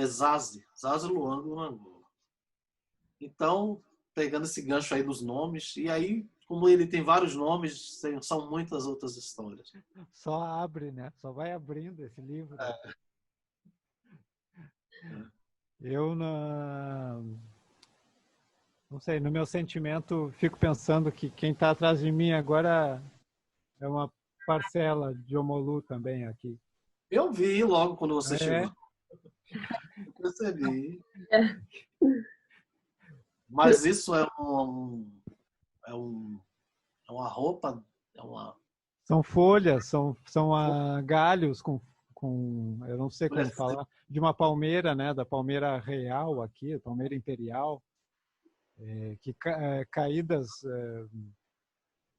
Zazi Luango no Angola. Então, pegando esse gancho aí dos nomes, e aí, como ele tem vários nomes, são muitas outras histórias. Só abre, né? Só vai abrindo esse livro. Eu não sei, no meu sentimento, fico pensando que quem está atrás de mim agora é uma parcela de Omolu também aqui. Eu vi logo quando você chegou. Eu percebi. Mas isso é uma roupa, São folhas, são galhos com eu não sei como falar, de uma palmeira, né? Da palmeira real aqui, palmeira imperial, caídas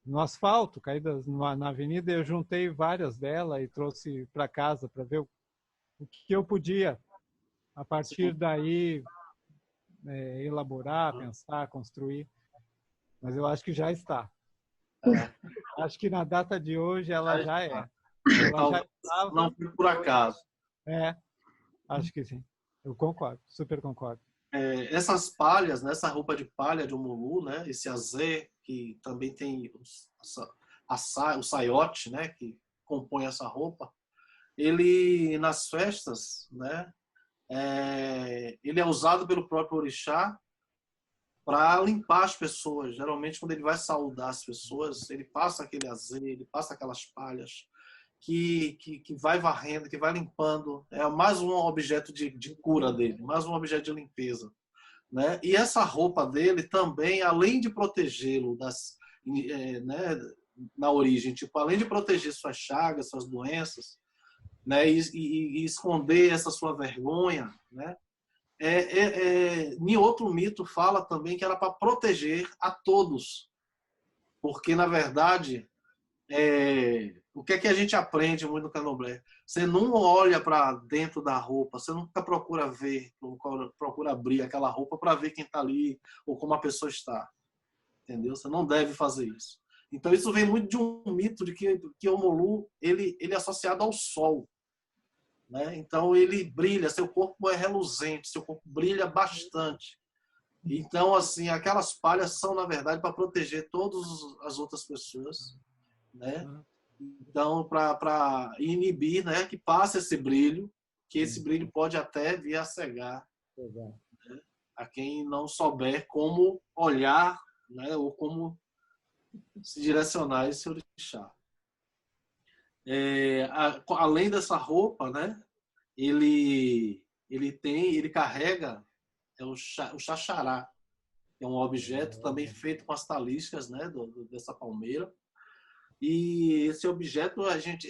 no asfalto, caídas na avenida. Eu juntei várias delas e trouxe para casa para ver o que eu podia, a partir daí, elaborar, pensar, construir. Mas eu acho que já está. Acho que na data de hoje ela já é. Ela já estava, não foi por acaso. Acho que sim. Eu concordo, super concordo. Essas palhas, né, essa roupa de palha de Omolu, né, esse azé, que também tem o saiote, né, que compõe essa roupa, ele, nas festas, né, ele é usado pelo próprio orixá para limpar as pessoas. Geralmente, quando ele vai saudar as pessoas, ele passa aquele azeite, ele passa aquelas palhas que vai varrendo, que vai limpando. É mais um objeto de cura dele, mais um objeto de limpeza, né? E essa roupa dele também, além de protegê-lo né, na origem, tipo, além de proteger suas chagas, suas doenças, né, e esconder essa sua vergonha, né? Em outro mito fala também que era para proteger a todos, porque na verdade o que é que a gente aprende muito no Candomblé? Você não olha para dentro da roupa, você nunca procura ver, procura abrir aquela roupa para ver quem está ali ou como a pessoa está, entendeu? Você não deve fazer isso. Então isso vem muito de um mito de que o Molu ele é associado ao sol, né? Então ele brilha, seu corpo é reluzente, seu corpo brilha bastante. Então assim, aquelas palhas são na verdade para proteger todas as outras pessoas, né? Então para inibir, né, que passe esse brilho, que esse brilho pode até vir a cegar, né, a quem não souber como olhar, né, ou como se direcionar a esse orixá. Além dessa roupa, né, ele carrega o xaxará, que é um objeto também feito com as taliscas, né, dessa palmeira. E esse objeto a gente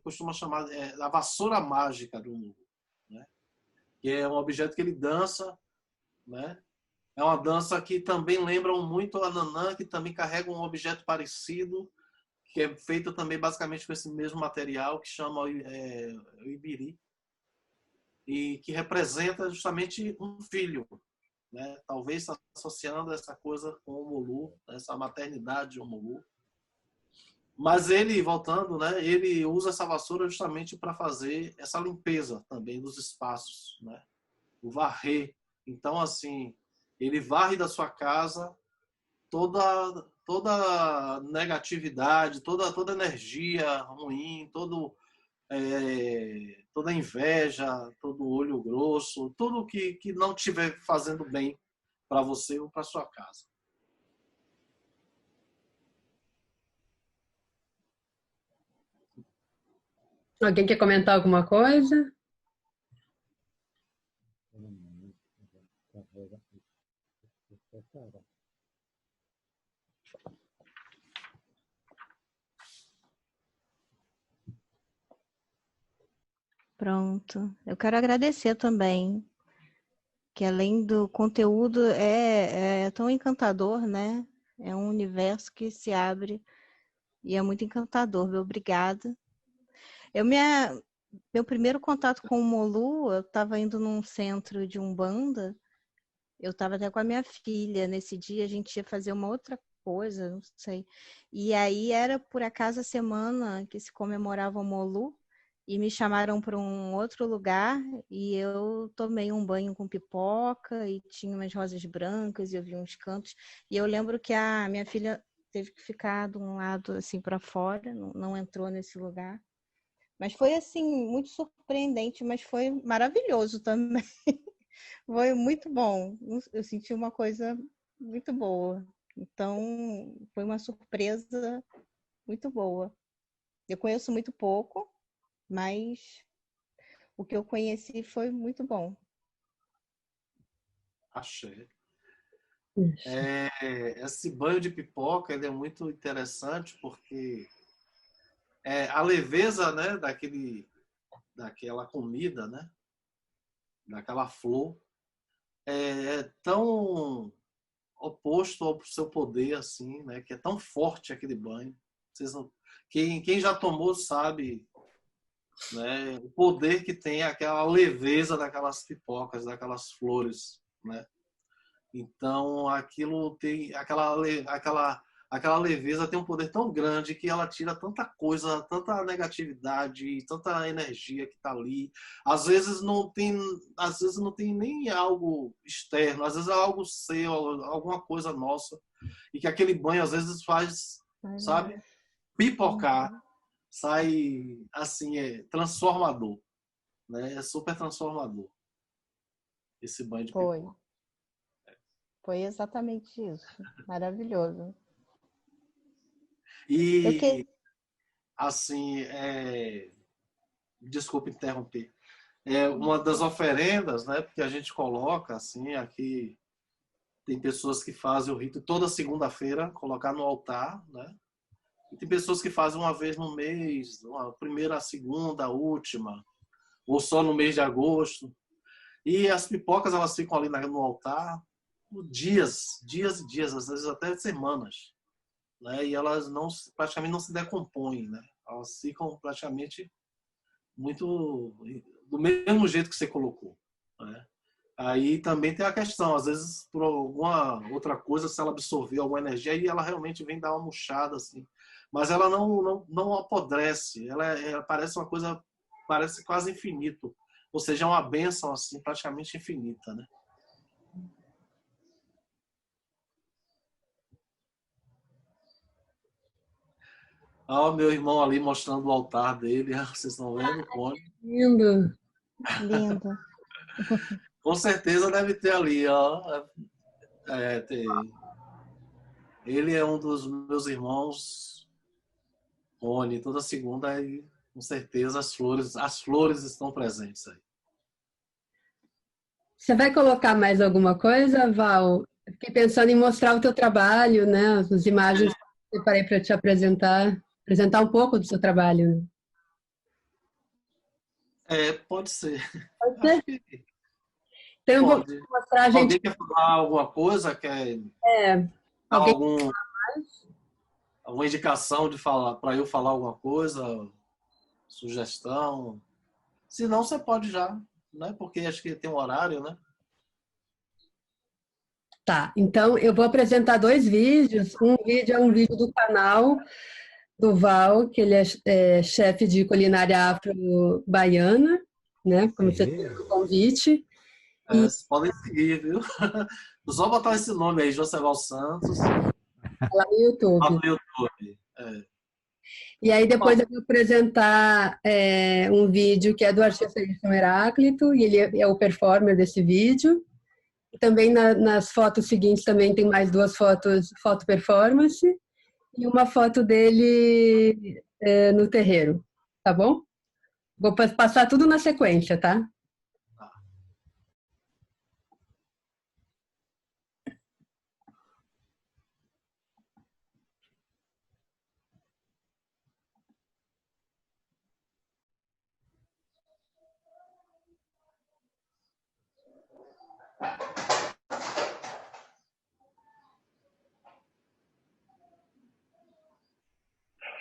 costuma chamar a vassoura mágica do mundo, né, que é um objeto que ele dança, né. É uma dança que também lembra muito a Nanã, que também carrega um objeto parecido, que é feito também basicamente com esse mesmo material, que chama o ibiri, e que representa justamente um filho, né? Talvez associando essa coisa com o Molu, essa maternidade de Molu. Mas ele, voltando, né, ele usa essa vassoura justamente para fazer essa limpeza também dos espaços, né? O varrer. Então, assim, ele varre da sua casa toda negatividade, toda energia ruim, toda inveja, todo olho grosso, tudo que não estiver fazendo bem para você ou para sua casa. Alguém quer comentar alguma coisa? Pronto. Eu quero agradecer também, que além do conteúdo é tão encantador, né? É um universo que se abre e é muito encantador. Meu obrigada. Meu primeiro contato com o Molu, eu estava indo num centro de Umbanda, eu estava até com a minha filha. Nesse dia a gente ia fazer uma outra coisa, não sei. E aí era por acaso a semana que se comemorava o Molu, e me chamaram para um outro lugar e eu tomei um banho com pipoca e tinha umas rosas brancas e eu vi uns cantos. E eu lembro que a minha filha teve que ficar de um lado assim para fora, não entrou nesse lugar. Mas foi assim, muito surpreendente, mas foi maravilhoso também. Foi muito bom. Eu senti uma coisa muito boa. Então, foi uma surpresa muito boa. Eu conheço muito pouco, mas o que eu conheci foi muito bom. Axé. Esse banho de pipoca ele é muito interessante porque a leveza, né, daquela comida, né, daquela flor, é tão oposto ao seu poder, assim, né, que é tão forte aquele banho. Quem já tomou sabe, né, o poder que tem aquela leveza daquelas pipocas, daquelas flores, né? Então aquilo tem aquela leveza tem um poder tão grande que ela tira tanta coisa, tanta negatividade, tanta energia que está ali. Às vezes não tem nem algo externo, às vezes é algo seu, alguma coisa nossa, e que aquele banho às vezes faz, sabe, pipocar, sai assim, transformador, né? É super transformador esse banho de pipoca. Foi exatamente isso. Maravilhoso. E, assim, desculpe interromper. Uma das oferendas, né, porque a gente coloca, assim, aqui tem pessoas que fazem o rito toda segunda-feira, colocar no altar, né? E tem pessoas que fazem uma vez no mês, a primeira, a segunda, a última, ou só no mês de agosto. E as pipocas, elas ficam ali no altar dias e dias, às vezes até semanas, né? E elas praticamente não se decompõem, né? Elas ficam praticamente muito do mesmo jeito que você colocou, né? Aí também tem a questão, às vezes por alguma outra coisa, se ela absorver alguma energia, aí ela realmente vem dar uma murchada assim, mas ela não apodrece, ela parece uma coisa, parece quase infinito, ou seja, é uma bênção assim praticamente infinita, né? Olha o meu irmão ali mostrando o altar dele. Vocês estão vendo? Lindo. Lindo. Com certeza deve ter ali, ó. Ele é um dos meus irmãos, Rony. Toda segunda, aí, com certeza, as flores estão presentes aí. Você vai colocar mais alguma coisa, Val? Eu fiquei pensando em mostrar o teu trabalho, né? As imagens que eu preparei para te apresentar um pouco do seu trabalho. Pode ser. Pode ser? Acho que Então, eu vou pode. mostrar a gente. Alguém quer falar alguma coisa? Quer dar Alguém alguma indicação de falar para eu falar alguma coisa? Sugestão? Se não, você pode já, né? Porque acho que tem um horário, né? Tá, então eu vou apresentar dois vídeos. Um vídeo é um vídeo do canal do Val, que ele é chefe de culinária afro-baiana, né? Como você tem o convite. Vocês podem seguir, viu? Só botar esse nome aí, Joseval Santos, Lá no YouTube. lá no YouTube. E aí depois eu vou apresentar um vídeo que é do artista Edson Heráclito, e ele é o performer desse vídeo. E também nas fotos seguintes também tem mais duas fotos, foto performance, e uma foto dele no terreiro, tá bom? Vou passar tudo na sequência, tá?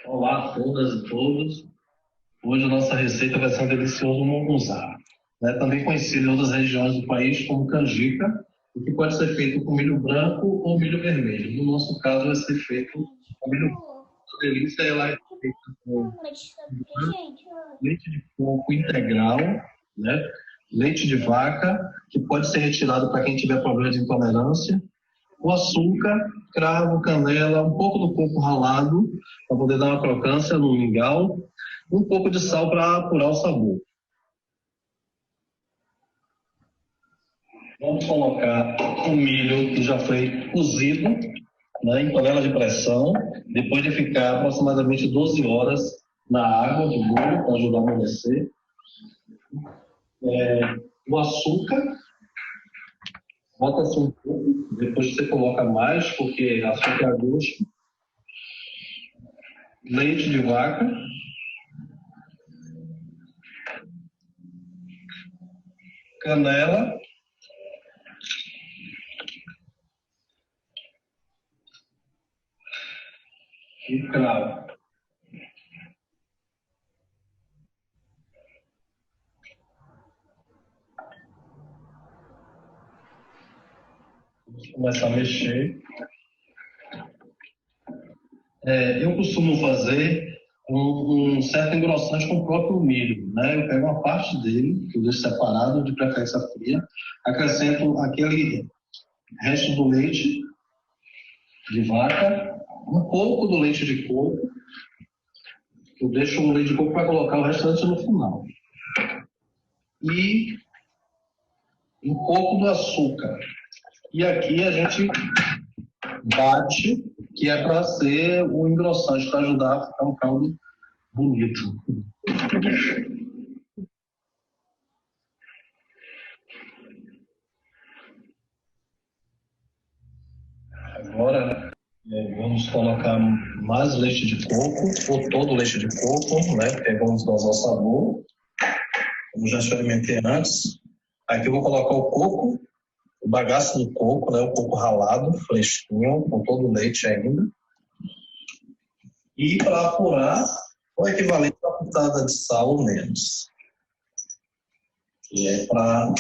Olá a todas e todos. Hoje a nossa receita vai ser um delicioso mungunzá, né? Também conhecido em outras regiões do país como canjica, o que pode ser feito com milho branco ou milho vermelho. No nosso caso vai ser feito com milho branco. A delícia ela é feita com leite de coco integral, né? Leite de vaca, que pode ser retirado para quem tiver problema de intolerância, o açúcar, cravo, canela, um pouco do coco ralado, para poder dar uma crocância no mingau, um pouco de sal para apurar o sabor. Vamos colocar o milho que já foi cozido, né, em panela de pressão, depois de ficar aproximadamente 12 horas na água de molho, para ajudar a amolecer. O açúcar, bota-se um pouco, depois você coloca mais, porque açúcar é a gosto. Leite de vaca. Canela. E cravo. Vamos começar a mexer. Eu costumo fazer um certo engrossante com o próprio milho, né? Eu pego uma parte dele, que eu deixo separado, de preferência fria, acrescento aquele resto do leite de vaca, um pouco do leite de coco, eu deixo o leite de coco para colocar o restante no final. E um pouco do açúcar. E aqui a gente bate, que é para ser o engrossante, para ajudar a ficar um caldo bonito. Agora vamos colocar mais leite de coco, ou todo o leite de coco, né? Porque vamos dosar o sabor, como já experimentei antes. Aqui eu vou colocar o coco, o bagaço do coco, né? O coco ralado, fresquinho, com todo o leite ainda. E para apurar, o equivalente a uma pitada de sal ou menos. E é para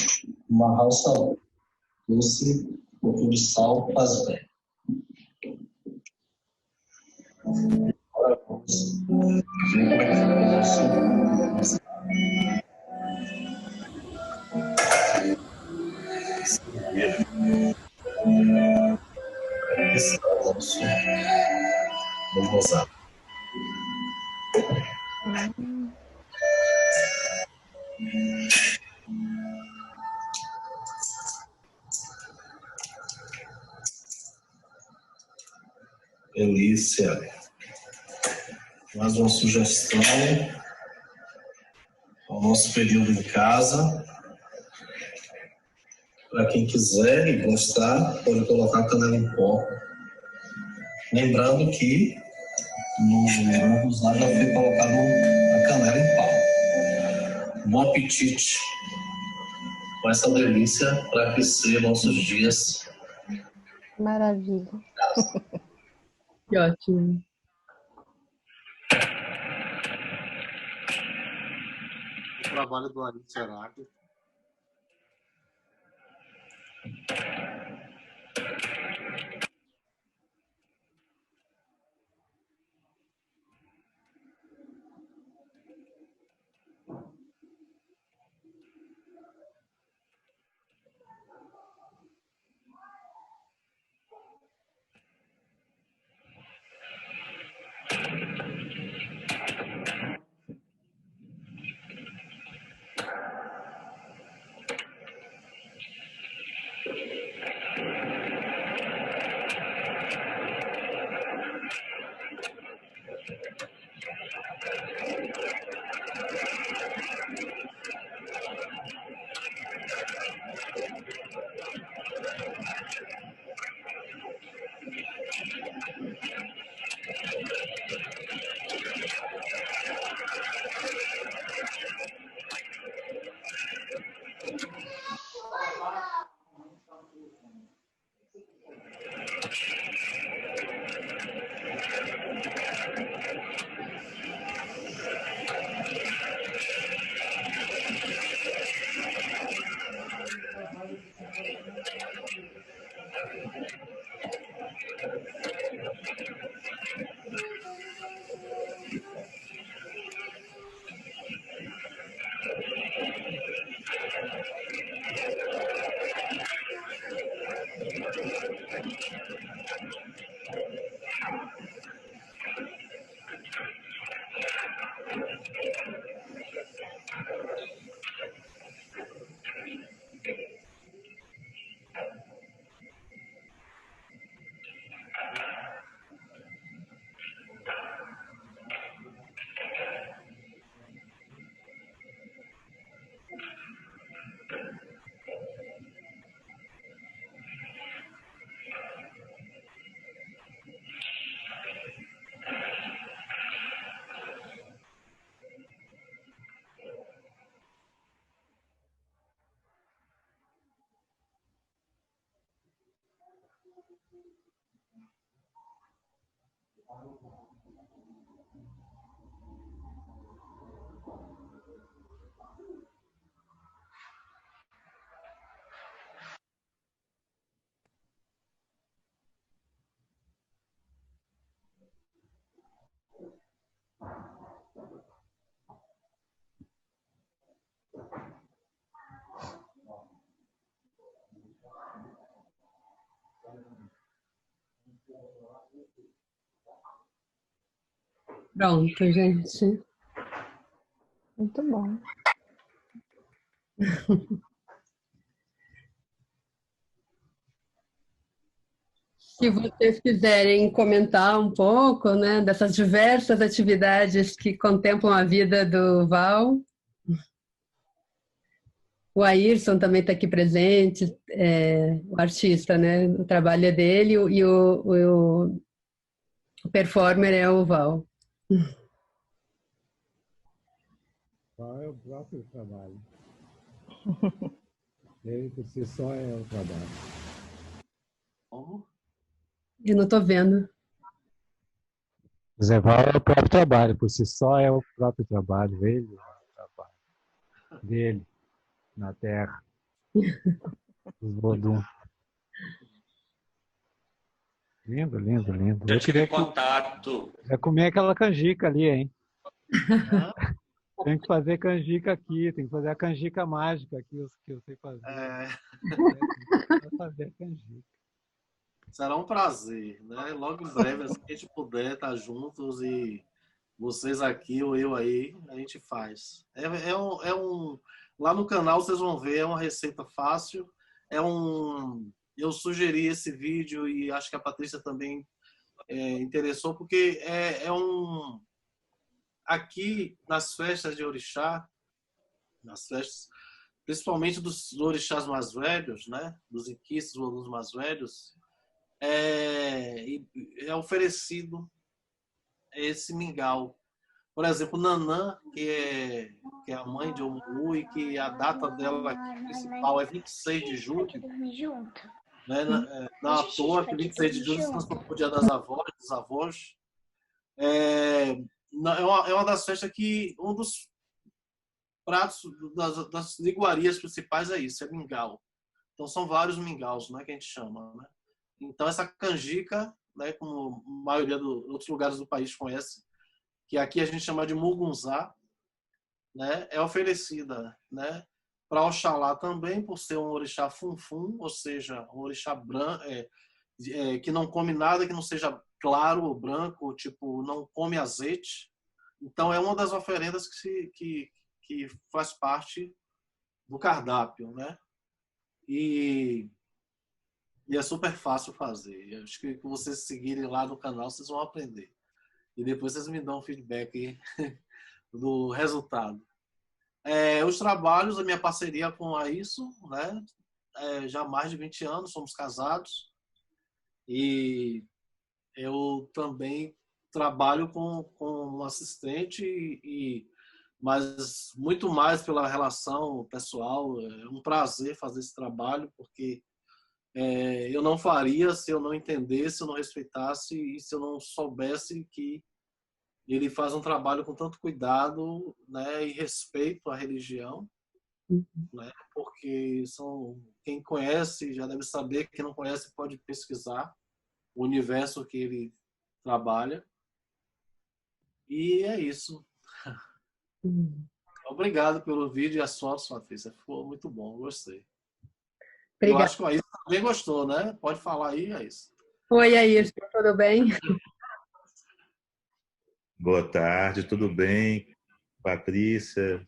amarrar o sabor. Doce, um pouquinho de sal faz bem. Agora vamos ver como é que fica o nosso. Esse é o nosso. Vamos usar. Delícia. Mais uma sugestão ao nosso período em casa. Para quem quiser e gostar, pode colocar canela em pó. Lembrando que no munguzá já foi colocado a canela em pau. Bom apetite com essa delícia para aquecer nossos dias. Maravilha. Que ótimo. O trabalho do Ari Seráquio. Pronto, gente. Muito bom. Se vocês quiserem comentar um pouco, né, dessas diversas atividades que contemplam a vida do Val. O Ayrson também está aqui presente, o artista, né? O trabalho é dele e o performer é o Val. Qual é o próprio trabalho? Ele por si só é o trabalho. Como? Eu não estou vendo. Zé Val é o próprio trabalho, por si só é o próprio trabalho. Ele é o trabalho dele na Terra. Os Vodum. Lindo, lindo, lindo. Já Eu tive queria contato. comer aquela canjica ali, hein? Hã? Tem que fazer canjica aqui, tem que fazer a canjica mágica aqui, que eu sei fazer. Tem que fazer a canjica. Será um prazer, né? Logo em breve, assim que a gente puder estar juntos e vocês aqui ou eu aí, a gente faz. Lá no canal vocês vão ver, é uma receita fácil. Eu sugeri esse vídeo e acho que a Patrícia também interessou, porque aqui nas festas de orixá, nas festas, principalmente dos orixás mais velhos, né? Dos inquistos, dos mais velhos, é oferecido esse mingau. Por exemplo, Nanã, que é a mãe de Omulu e que a data dela aqui, principal é 26 de julho. Né? Não à toa que 26 de julho se transformou o Dia das Avós, dos avós. É uma das festas que um dos pratos das iguarias principais é isso, é mingau. Então são vários mingaus, né, que a gente chama, né? Então essa canjica, né, como a maioria dos outros lugares do país conhece, que aqui a gente chama de mugunzá, né, é oferecida, né, para Oxalá também, por ser um orixá funfun, ou seja, um orixá branco, que não come nada que não seja claro ou branco, tipo, não come azeite. Então é uma das oferendas que faz parte do cardápio, né? E é super fácil fazer. Eu acho que vocês seguirem lá no canal, vocês vão aprender. E depois vocês me dão um feedback do resultado. Os trabalhos, a minha parceria com a Isso, né? Já há mais de 20 anos, somos casados. E eu também trabalho com um assistente, mas muito mais pela relação pessoal. É um prazer fazer esse trabalho, porque eu não faria se eu não entendesse, se eu não respeitasse e se eu não soubesse que ele faz um trabalho com tanto cuidado, né, e respeito à religião, né, porque quem conhece já deve saber, quem não conhece pode pesquisar o universo que ele trabalha. E é isso. Obrigado pelo vídeo e as fotos, Patrícia. Ficou muito bom, gostei. Obrigada. Eu acho que a Aís também gostou, né? Pode falar aí, Aís. Oi, Ayrson, tudo bem? Boa tarde, tudo bem? Patrícia,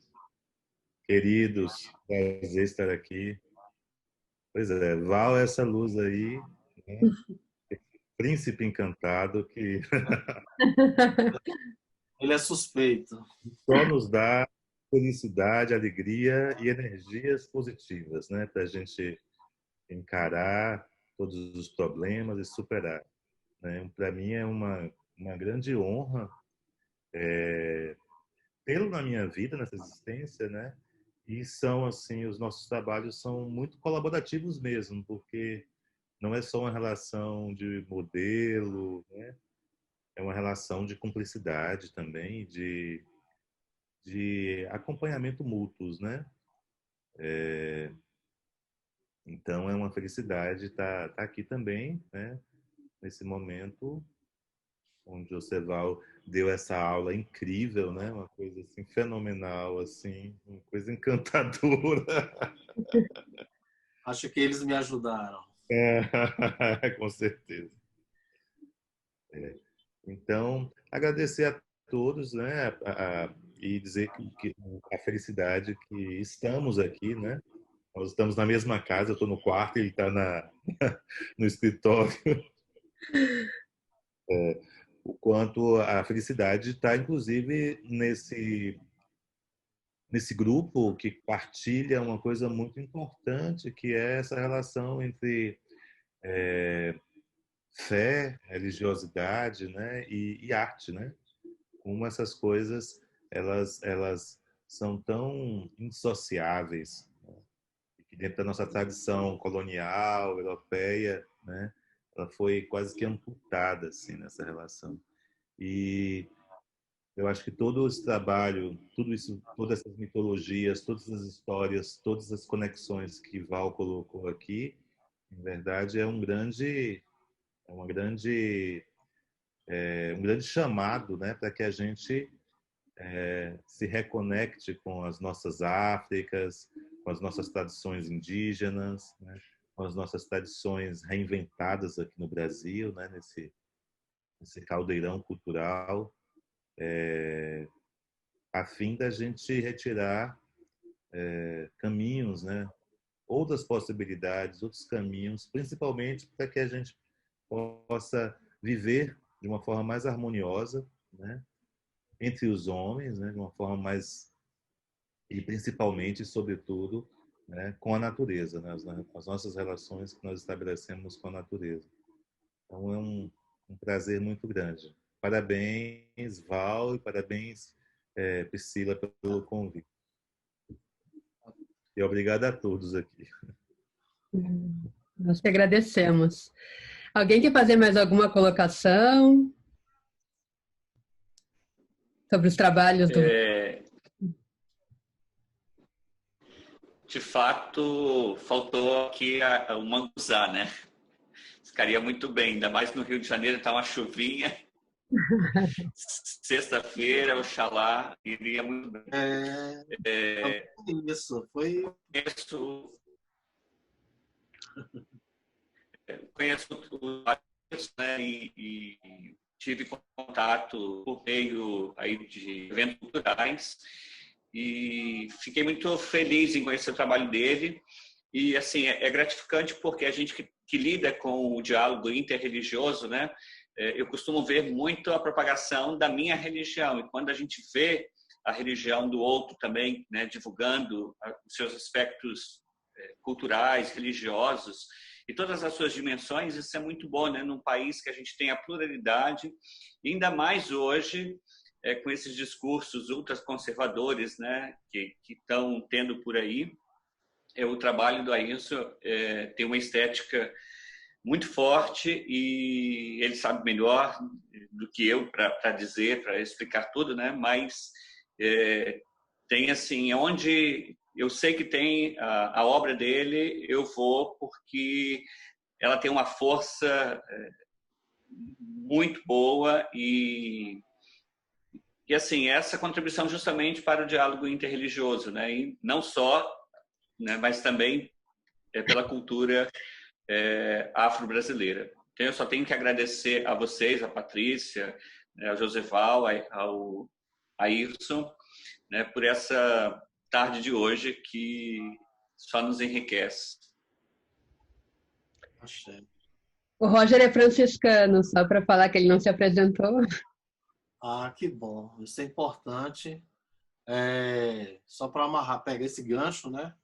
queridos, prazer estar aqui. Pois é, Val, essa luz aí, né? Príncipe encantado que Ele é suspeito. só nos dá felicidade, alegria e energias positivas, né? Para a gente encarar todos os problemas e superar, né? Para mim é uma grande honra tê-lo na minha vida, nessa existência, né? E são assim, os nossos trabalhos são muito colaborativos mesmo, porque não é só uma relação de modelo, né? É uma relação de cumplicidade também, de acompanhamento mútuos, né? Então é uma felicidade estar aqui também, né? Nesse momento onde o Ceval deu essa aula incrível, né? Uma coisa assim fenomenal, assim, uma coisa encantadora. Acho que eles me ajudaram. Com certeza. Então, agradecer a todos, né? E dizer que a felicidade que estamos aqui, né? Nós estamos na mesma casa, eu estou no quarto, ele está no escritório. O quanto a felicidade está, inclusive, nesse grupo que partilha uma coisa muito importante, que é essa relação entre fé, religiosidade, né, e arte, né? Como essas coisas elas são tão indissociáveis, né? Que dentro da nossa tradição colonial europeia, né, ela foi quase que amputada assim nessa relação. E eu acho que todo esse trabalho, tudo isso, todas essas mitologias, todas as histórias, todas as conexões que Val colocou aqui, em verdade um grande chamado, né, para que a gente se reconecte com as nossas Áfricas, com as nossas tradições indígenas, né, com as nossas tradições reinventadas aqui no Brasil, né, nesse caldeirão cultural, a fim da gente retirar caminhos, né, outras possibilidades, outros caminhos, principalmente para que a gente possa viver de uma forma mais harmoniosa, né, entre os homens, né, de uma forma mais, e principalmente, sobretudo, né, com a natureza, né, as nossas relações que nós estabelecemos com a natureza. Então é um prazer muito grande. Parabéns, Val, e parabéns, Priscila, pelo convite. E obrigado a todos aqui. Nós que agradecemos. Alguém quer fazer mais alguma colocação sobre os trabalhos do... De fato, faltou aqui o manguzá, né? Ficaria muito bem, ainda mais no Rio de Janeiro, está uma chuvinha. Sexta-feira, Oxalá, iria muito bem. Isso, foi... Conheço o país, né, e tive contato por meio aí de eventos culturais e fiquei muito feliz em conhecer o trabalho dele. E assim é gratificante porque a gente que lida com o diálogo interreligioso, né, eu costumo ver muito a propagação da minha religião, e quando a gente vê a religião do outro também, né, divulgando os seus aspectos culturais, religiosos e todas as suas dimensões, isso é muito bom, né, num país que a gente tem a pluralidade, e ainda mais hoje com esses discursos ultraconservadores, né, que estão tendo por aí. O trabalho do Ailson tem uma estética muito forte e ele sabe melhor do que eu para dizer, para explicar tudo, né? Mas tem assim, onde eu sei que tem a obra dele, eu vou porque ela tem uma força muito boa e assim, essa contribuição justamente para o diálogo interreligioso, né? E não só, né, mas também pela cultura afro-brasileira. Então, eu só tenho que agradecer a vocês, a Patrícia, ao Joseval, ao Ailson, né, por essa tarde de hoje que só nos enriquece. O Roger é franciscano, só para falar que ele não se apresentou. Ah, que bom. Isso é importante. Só para amarrar, pegar esse gancho, né?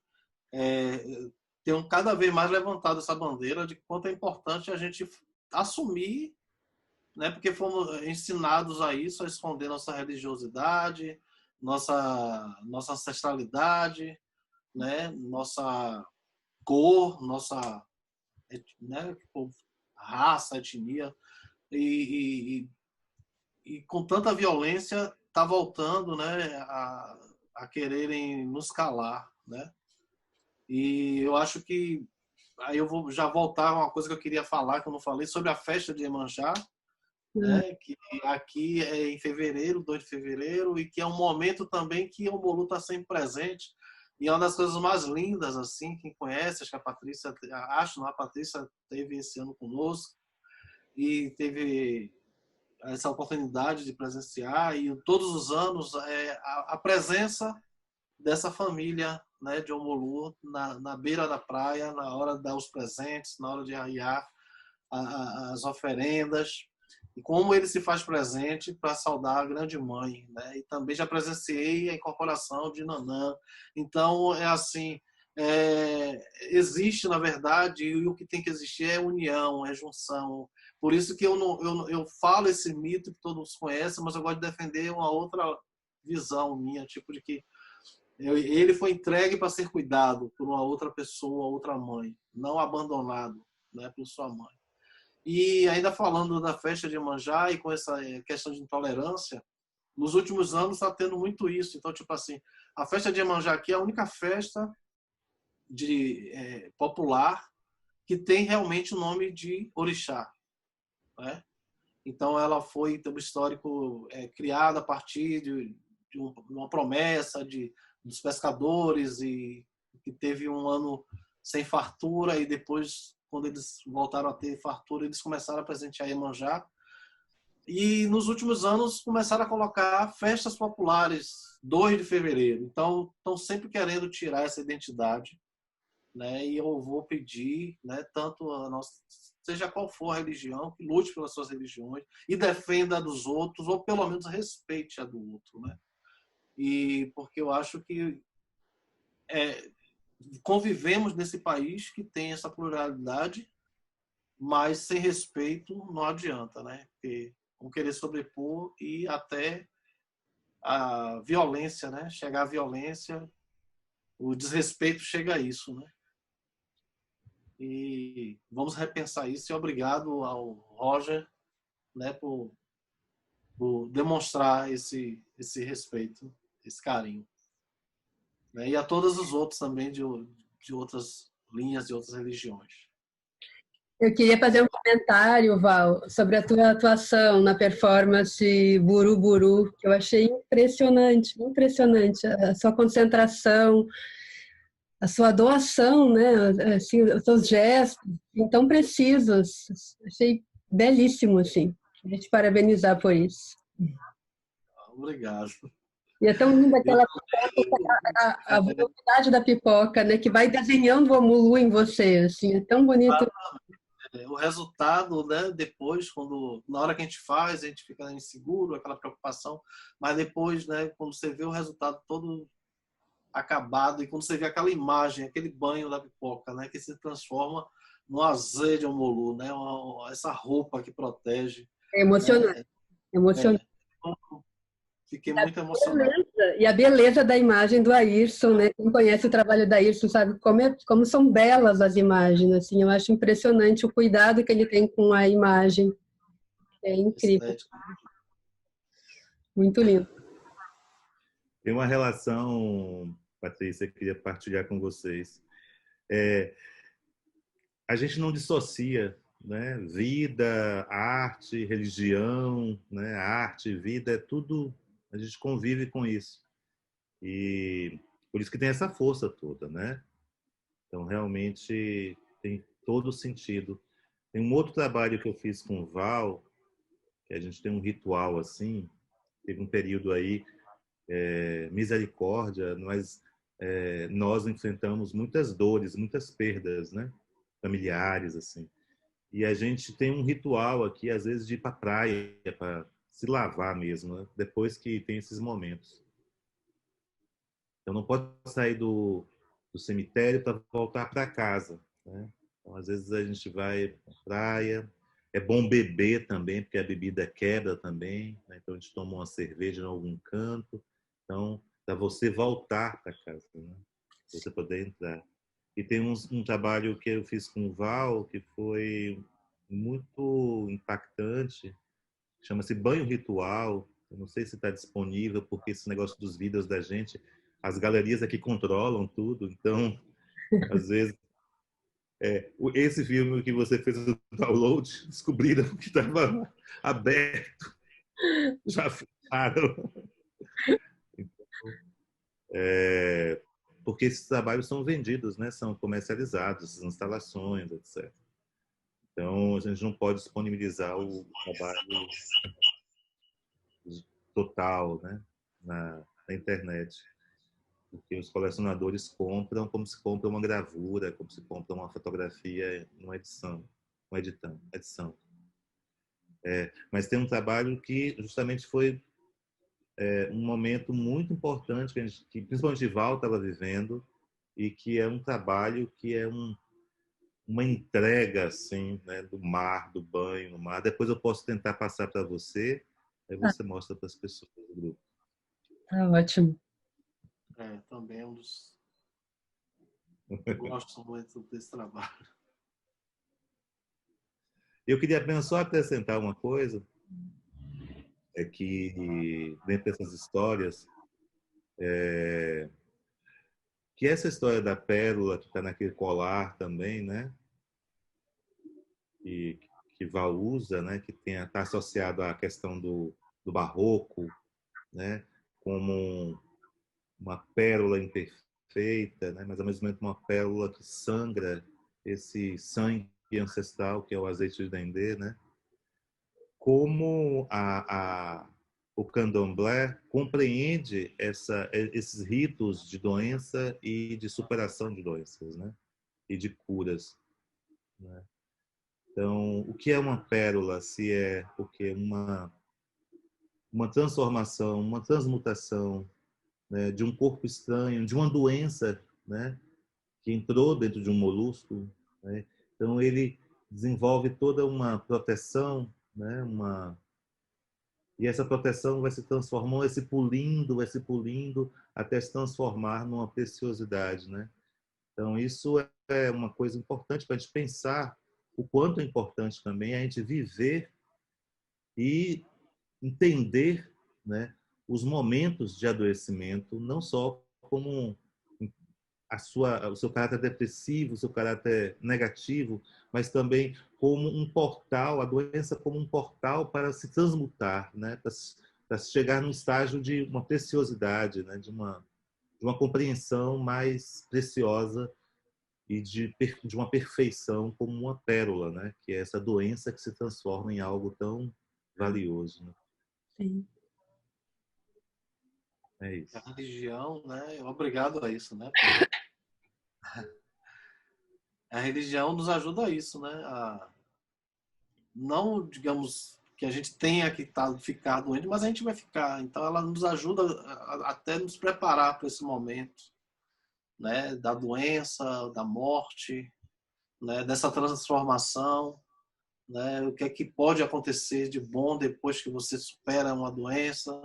Tenho cada vez mais levantado essa bandeira de quanto é importante a gente assumir, né? Porque fomos ensinados a isso, a esconder nossa religiosidade, nossa ancestralidade, né? Nossa cor, nossa, né? Raça, etnia, e com tanta violência está voltando, né? A quererem nos calar, né? E eu acho que aí eu vou já voltar a uma coisa que eu queria falar, que eu não falei, sobre a festa de Iemanjá, né? Que aqui é em fevereiro, 2 de fevereiro, e que é um momento também que o Omolu está sempre presente. E é uma das coisas mais lindas, assim, quem conhece, acho que a Patrícia teve esse ano conosco e teve essa oportunidade de presenciar, e todos os anos a presença dessa família, né, de Omolu na beira da praia, na hora de dar os presentes, na hora de arriar as oferendas, e como ele se faz presente para saudar a grande mãe, né? E também já presenciei a incorporação de Nanã. Então, é assim, existe, na verdade, e o que tem que existir é união, é junção. Por isso que eu falo esse mito que todos conhecem, mas eu gosto de defender uma outra visão minha, tipo de que ele foi entregue para ser cuidado por uma outra pessoa, outra mãe, não abandonado, né, por sua mãe. E ainda falando da festa de Iemanjá e com essa questão de intolerância, nos últimos anos está tendo muito isso. Então, tipo assim, a festa de Iemanjá aqui é a única festa popular que tem realmente o nome de orixá, né? Então, ela foi, tem um histórico criada a partir de uma promessa dos pescadores, e que teve um ano sem fartura, e depois, quando eles voltaram a ter fartura, eles começaram a presentear Iemanjá. E nos últimos anos começaram a colocar festas populares, 2 de fevereiro. Então, estão sempre querendo tirar essa identidade, né? E eu vou pedir, né, tanto a nossa, seja qual for a religião, que lute pelas suas religiões e defenda a dos outros, ou pelo menos respeite a do outro, né? E porque eu acho que convivemos nesse país que tem essa pluralidade, mas sem respeito não adianta, né? Porque vão querer sobrepor e até a violência, né? Chegar à violência, o desrespeito chega a isso, né? E vamos repensar isso. E obrigado ao Roger, né, por demonstrar esse respeito, esse carinho, né? E a todos os outros também de outras linhas, de outras religiões. Eu queria fazer um comentário, Val, sobre a tua atuação na performance Buru Buru, que eu achei impressionante, impressionante. A sua concentração, a sua doação, né? Assim, os seus gestos, tão precisos. Achei belíssimo, assim. Queria te parabenizar por isso. Obrigado. E é tão linda aquela a velocidade da pipoca, né? Que vai desenhando o Omulu em você, assim. É tão bonito. O resultado, né, depois, na hora que a gente faz, a gente fica inseguro, aquela preocupação, mas depois, né, quando você vê o resultado todo acabado, e quando você vê aquela imagem, aquele banho da pipoca, né, que se transforma no azeite de Omolu, né, essa roupa que protege. É emocionante. Né? Emocionante. Fiquei muito emocionado. E a beleza da imagem do Ayrson, né? Quem conhece o trabalho do Ayrson sabe como são belas as imagens. Assim, eu acho impressionante o cuidado que ele tem com a imagem. É incrível. Muito lindo. Tem uma relação, Patrícia, que eu queria partilhar com vocês. A gente não dissocia, né? Vida, arte, religião, né? Arte, vida, é tudo. A gente convive com isso. E por isso que tem essa força toda, né? Então, realmente, tem todo o sentido. Tem um outro trabalho que eu fiz com o Val, que a gente tem um ritual assim, teve um período aí, misericórdia, nós enfrentamos muitas dores, muitas perdas, né? Familiares, assim. E a gente tem um ritual aqui, às vezes, de ir para a praia, para se lavar mesmo, né? Depois que tem esses momentos. Então, não pode sair do cemitério para voltar para casa, né? Então, às vezes, a gente vai para a praia. É bom beber também, porque a bebida quebra também, né? Então, a gente toma uma cerveja em algum canto. Então, para você voltar para casa, né? Pra você poder entrar. E tem um trabalho que eu fiz com o Val, que foi muito impactante, chama-se Banho Ritual. Eu não sei se está disponível, porque esse negócio dos vídeos da gente, as galerias aqui controlam tudo, então, às vezes, esse filme que você fez o download, descobriram que estava aberto, já fecharam. Então, porque esses trabalhos são vendidos, né? São comercializados, essas instalações, etc. Então, a gente não pode disponibilizar o trabalho total, né? na internet. Porque os colecionadores compram como se compra uma gravura, como se compra uma fotografia, uma edição edição. Mas tem um trabalho que justamente foi um momento muito importante que principalmente Val estava vivendo, e que é um trabalho que é uma entrega assim, né, do mar, do banho no mar. Depois eu posso tentar passar para você, aí você mostra para as pessoas do grupo. Tá ótimo. Também é um dos... Eu gosto muito desse trabalho. Eu queria apenas só acrescentar uma coisa, que dentro dessas histórias, que essa história da pérola que está naquele colar também, né, e que Val usa, né, que está associado à questão do barroco, né, como uma pérola imperfeita, né, mas ao mesmo tempo uma pérola que sangra esse sangue ancestral que é o azeite de dendê, né? Como o candomblé compreende esses ritos de doença e de superação de doenças, né? E de curas, né? Então, o que é uma pérola se é porque uma transformação, uma transmutação, né, de um corpo estranho, de uma doença, né, que entrou dentro de um molusco, né? Então ele desenvolve toda uma proteção, né, e essa proteção vai se transformando, vai se pulindo até se transformar numa preciosidade, né? Então isso é uma coisa importante para a gente pensar o quanto é importante também a gente viver e entender, né, os momentos de adoecimento, não só como o seu caráter depressivo, o seu caráter negativo, mas também como um portal, a doença como um portal para se transmutar, né, para chegar num estágio de uma preciosidade, né, de uma compreensão mais preciosa e de uma perfeição como uma pérola, né, que é essa doença que se transforma em algo tão valioso, né? Sim. É isso. A religião, né, é obrigado a isso, né? A religião nos ajuda a isso, né? Não, digamos, que a gente tenha que ficar doente, mas a gente vai ficar. Então, ela nos ajuda até nos preparar para esse momento, né? Da doença, da morte, né? Dessa transformação, né? O que é que pode acontecer de bom depois que você supera uma doença,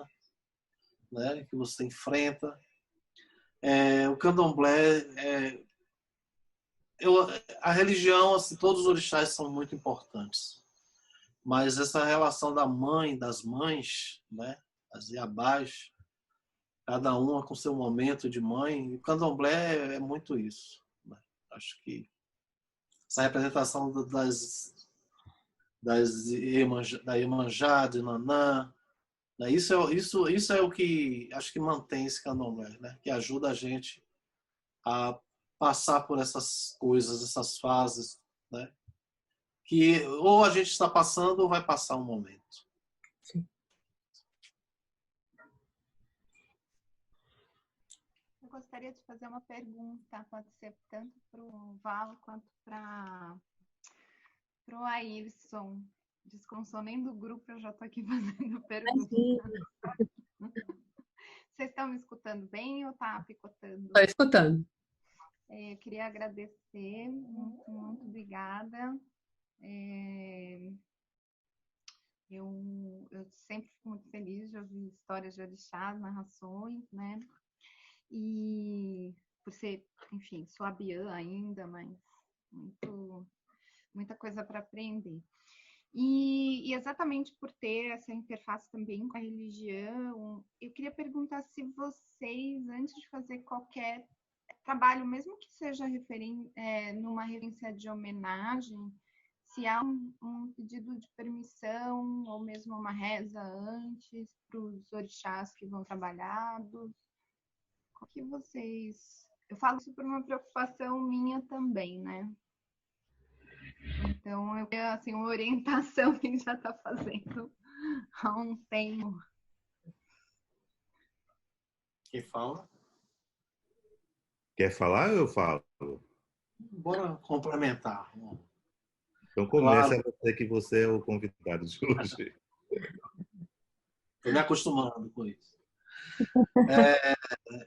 né? Que você enfrenta. O candomblé, a religião, assim, todos os orixás são muito importantes. Mas essa relação da mãe, das mães, né, as Iabás, cada uma com seu momento de mãe, o candomblé é muito isso, né? Acho que essa representação da Iemanjá, de Nanã, né? Isso é o que acho que mantém esse candomblé, né? Que ajuda a gente a passar por essas coisas, essas fases, né? Que ou a gente está passando ou vai passar um momento. Sim. Eu gostaria de fazer uma pergunta, pode ser tanto para o Val quanto para o Ailson. Descansou nem do grupo, eu já estou aqui fazendo pergunta. Vocês estão me escutando bem ou está picotando? Estou escutando. Eu queria agradecer, muito, muito obrigada. Eu sempre fico muito feliz de ouvir histórias de orixás, narrações, né? E por ser, enfim, sou abiã ainda, mas muita coisa para aprender. E exatamente por ter essa interface também com a religião, eu queria perguntar se vocês, antes de fazer qualquer trabalho, mesmo que seja numa referência de homenagem, se há um pedido de permissão ou mesmo uma reza antes para os orixás que vão trabalhados. O que vocês... Eu falo isso por uma preocupação minha também, né? Então, eu quero, assim, uma orientação que a gente já está fazendo há um tempo. Quem fala? Quer falar ou eu falo? Bora complementar. Então comece a você que você é o convidado de hoje. Estou me acostumando com isso.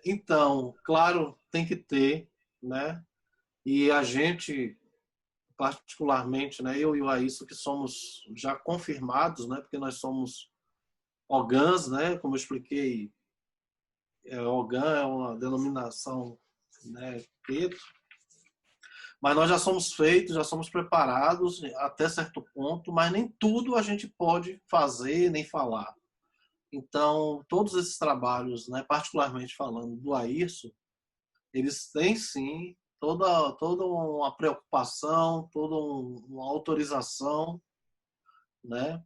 Então, claro, tem que ter, né? E a gente, particularmente, né? Eu e o Aísso, que somos já confirmados, né? Porque nós somos OGANs, né? Como eu expliquei, OGAN é uma denominação, né? Preto. Mas nós já somos feitos, já somos preparados até certo ponto, mas nem tudo a gente pode fazer nem falar. Então, todos esses trabalhos, né, particularmente falando do Aísso, eles têm sim toda uma preocupação, toda uma autorização, né,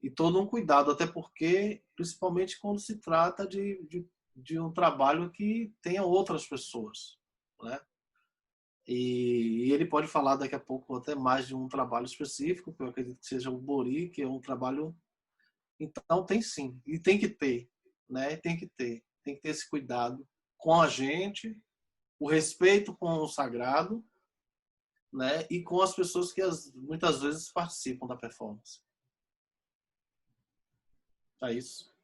e todo um cuidado, até porque, principalmente quando se trata de um trabalho que tenha outras pessoas, né? E ele pode falar daqui a pouco até mais de um trabalho específico, que eu acredito que seja o Bori, que é um trabalho. Então, tem sim, e tem que ter, né? Tem que ter esse cuidado com a gente, o respeito com o sagrado, né? E com as pessoas que muitas vezes participam da performance. É isso.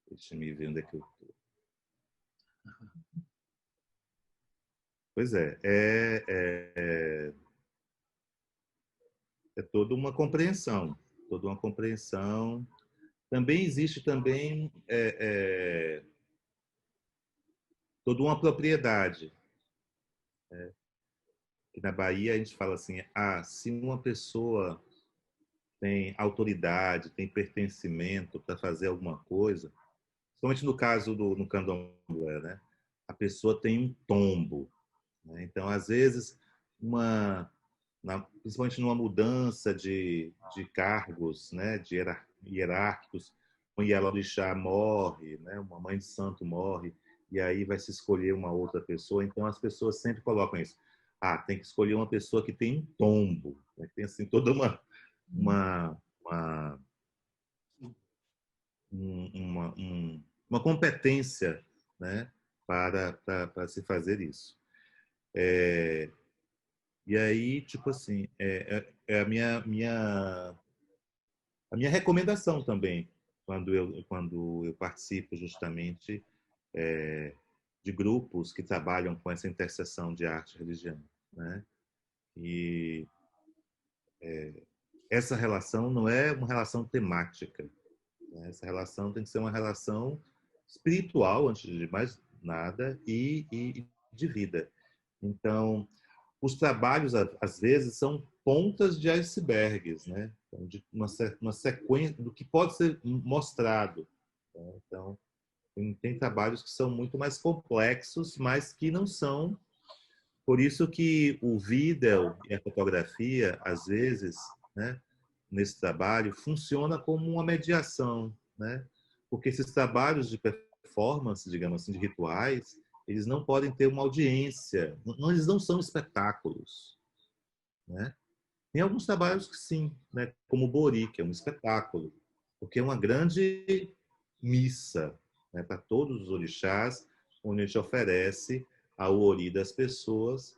Deixa eu ver onde é que eu tô. Pois é toda uma compreensão, toda uma compreensão. Também existe também toda uma propriedade. Que na Bahia a gente fala assim, se uma pessoa tem autoridade, tem pertencimento para fazer alguma coisa, principalmente no caso no candomblé, né? A pessoa tem um tombo, né? Então, às vezes, principalmente numa mudança de cargos, né? De hierárquicos, um Yalorixá morre, né? Uma mãe de santo morre, e aí vai se escolher uma outra pessoa. Então, as pessoas sempre colocam isso. Tem que escolher uma pessoa que tem um tombo, né? Que tem assim toda uma competência, né, para se fazer isso. E aí, tipo assim, a minha recomendação também, quando eu participo justamente de grupos que trabalham com essa interseção de arte e religião, né? E essa relação não é uma relação temática, né? Essa relação tem que ser uma relação espiritual, antes de mais nada, e de vida. Então, os trabalhos, às vezes, são pontas de icebergs, né? Então, de uma sequência do que pode ser mostrado, né? Então, tem trabalhos que são muito mais complexos, mas que não são. Por isso que o vídeo e a fotografia, às vezes, né, nesse trabalho, funciona como uma mediação, né? Porque esses trabalhos de performance, digamos assim, de rituais, eles não podem ter uma audiência, eles não são espetáculos, né? Tem alguns trabalhos que sim, né? Como o Bori, que é um espetáculo, porque é uma grande missa, né? Para todos os orixás, onde a gente oferece ao ori das pessoas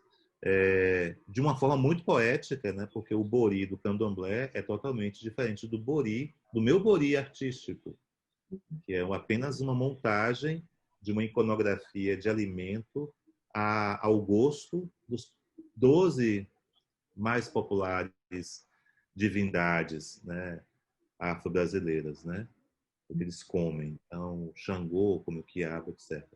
de uma forma muito poética, né? Porque o Bori do candomblé é totalmente diferente do meu Bori artístico, que é apenas uma montagem de uma iconografia de alimento ao gosto dos 12 mais populares divindades, né, afro-brasileiras, né? Eles comem. Então, Xangô, come o quiabo, etc.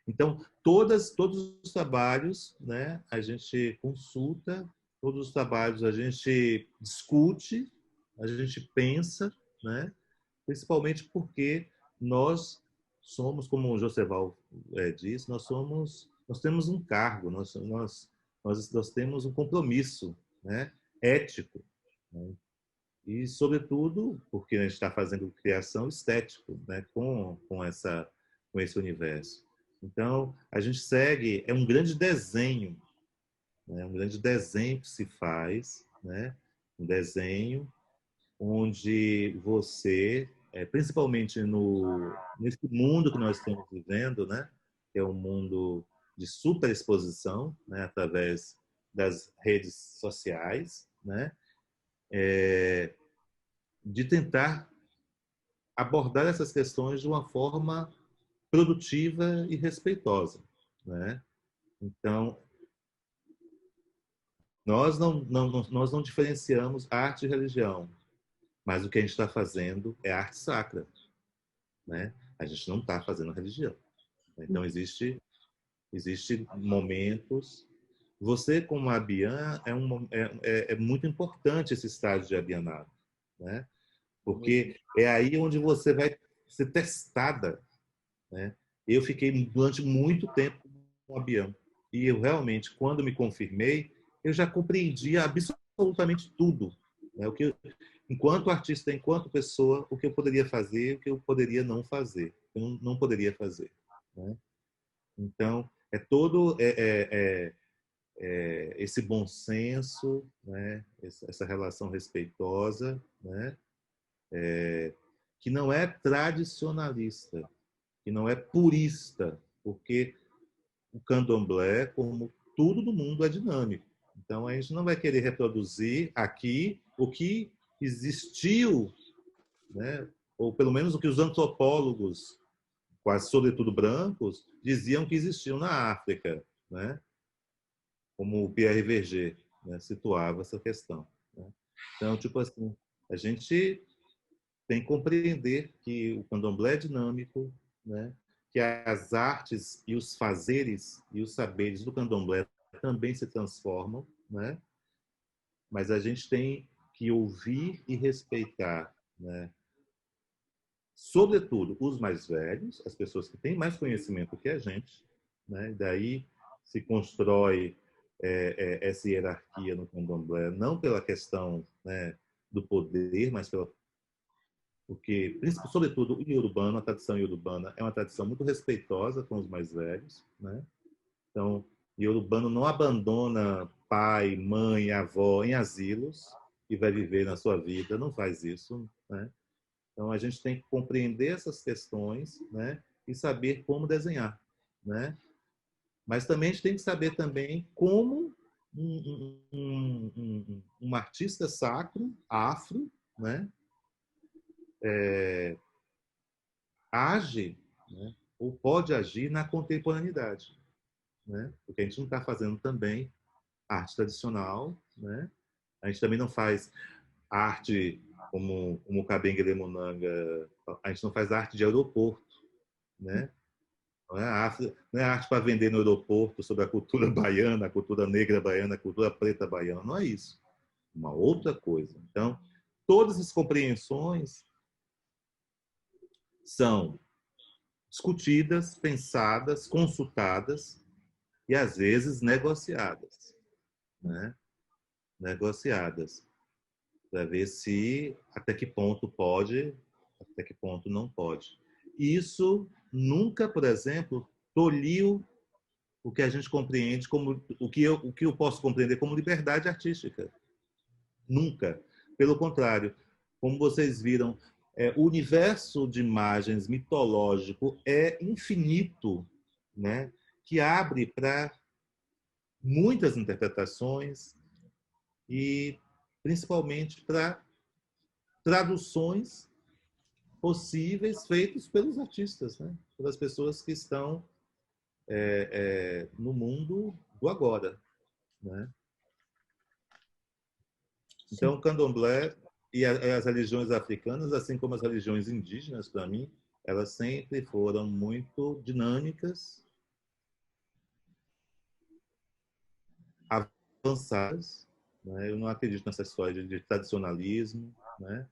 Então, todos os trabalhos, né, a gente consulta, todos os trabalhos a gente discute, a gente pensa, né? Principalmente porque nós somos, como o Joseval disse, nós temos um cargo, nós temos um compromisso, né, ético, né? E, sobretudo, porque a gente está fazendo criação estético, né, com esse universo. Então, a gente segue, é um grande desenho, né, um grande desenho que se faz, né, um desenho onde você, principalmente nesse mundo que nós estamos vivendo, né, que é um mundo de superexposição, né, através das redes sociais, né? De tentar abordar essas questões de uma forma produtiva e respeitosa, né? Então, nós não diferenciamos arte e religião, mas o que a gente está fazendo é arte sacra, né? A gente não está fazendo religião. Então, existe momentos. Você, como abian, é muito importante esse estágio de abianato, né? Porque é aí onde você vai ser testada, né? Eu fiquei durante muito tempo com abian. E eu realmente, quando me confirmei, eu já compreendia absolutamente tudo, né? Enquanto artista, enquanto pessoa, o que eu poderia fazer, o que eu poderia não fazer, eu não poderia fazer, né? Então, é todo esse bom senso, né? Essa relação respeitosa, né? Que não é tradicionalista, que não é purista, porque o candomblé, como tudo no mundo, é dinâmico. Então, a gente não vai querer reproduzir aqui o que existiu, né? Ou pelo menos o que os antropólogos, quase sobretudo brancos, diziam que existiam na África, né? Como o Pierre Verger, né, situava essa questão, né? Então, tipo assim, a gente tem que compreender que o candomblé é dinâmico, né? Que as artes e os fazeres e os saberes do candomblé também se transformam, né? Mas a gente tem que ouvir e respeitar, né? Sobretudo os mais velhos, as pessoas que têm mais conhecimento que a gente, né? Daí se constrói essa hierarquia no candomblé, não pela questão, né, do poder, mas porque, sobretudo, o iorubano, a tradição iorubana é uma tradição muito respeitosa com os mais velhos, né? Então, o iorubano não abandona pai, mãe, avó em asilos e vai viver na sua vida, não faz isso, né? Então, a gente tem que compreender essas questões, né? E saber como desenhar, né? Mas também a gente tem que saber também como um artista sacro, afro, né? Age, né? Ou pode agir na contemporaneidade, né? Porque a gente não está fazendo também arte tradicional, né? A gente também não faz arte como o Kabengele Monanga, a gente não faz arte de aeroporto, né? Não é arte para vender no aeroporto sobre a cultura baiana, a cultura negra baiana, a cultura preta baiana, não é isso. Uma outra coisa. Então, todas as compreensões são discutidas, pensadas, consultadas e, às vezes, negociadas, né? Negociadas, para ver se até que ponto pode, até que ponto não pode. Isso nunca, por exemplo, tolhiu o que a gente compreende como o que eu posso compreender como liberdade artística. Nunca. Pelo contrário, como vocês viram, o universo de imagens mitológico é infinito, né? Que abre para muitas interpretações e principalmente para traduções possíveis feitas pelos artistas, né? Pelas pessoas que estão no mundo do agora, né? Então, o candomblé e as religiões africanas, assim como as religiões indígenas, para mim, elas sempre foram muito dinâmicas, avançadas, né? Eu não acredito nessa história de tradicionalismo, né?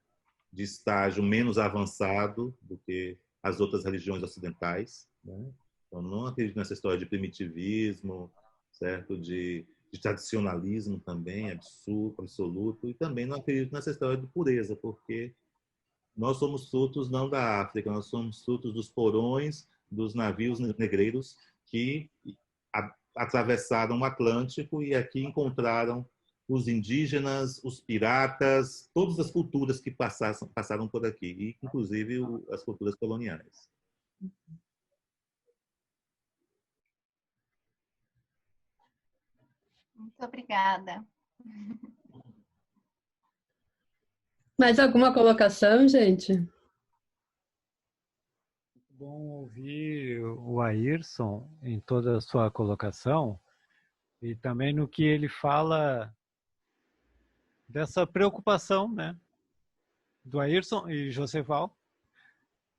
De estágio menos avançado do que as outras religiões ocidentais, né? Então, não acredito nessa história de primitivismo, certo? De tradicionalismo também, absoluto, e também não acredito nessa história de pureza, porque nós somos frutos não da África, nós somos frutos dos porões, dos navios negreiros que atravessaram o Atlântico e aqui encontraram os indígenas, os piratas, todas as culturas que passaram por aqui, inclusive as culturas coloniais. Muito obrigada. Mais alguma colocação, gente? Bom ouvir o Ayrson em toda a sua colocação e também no que ele fala dessa preocupação, né, do Ayrson e Joseval,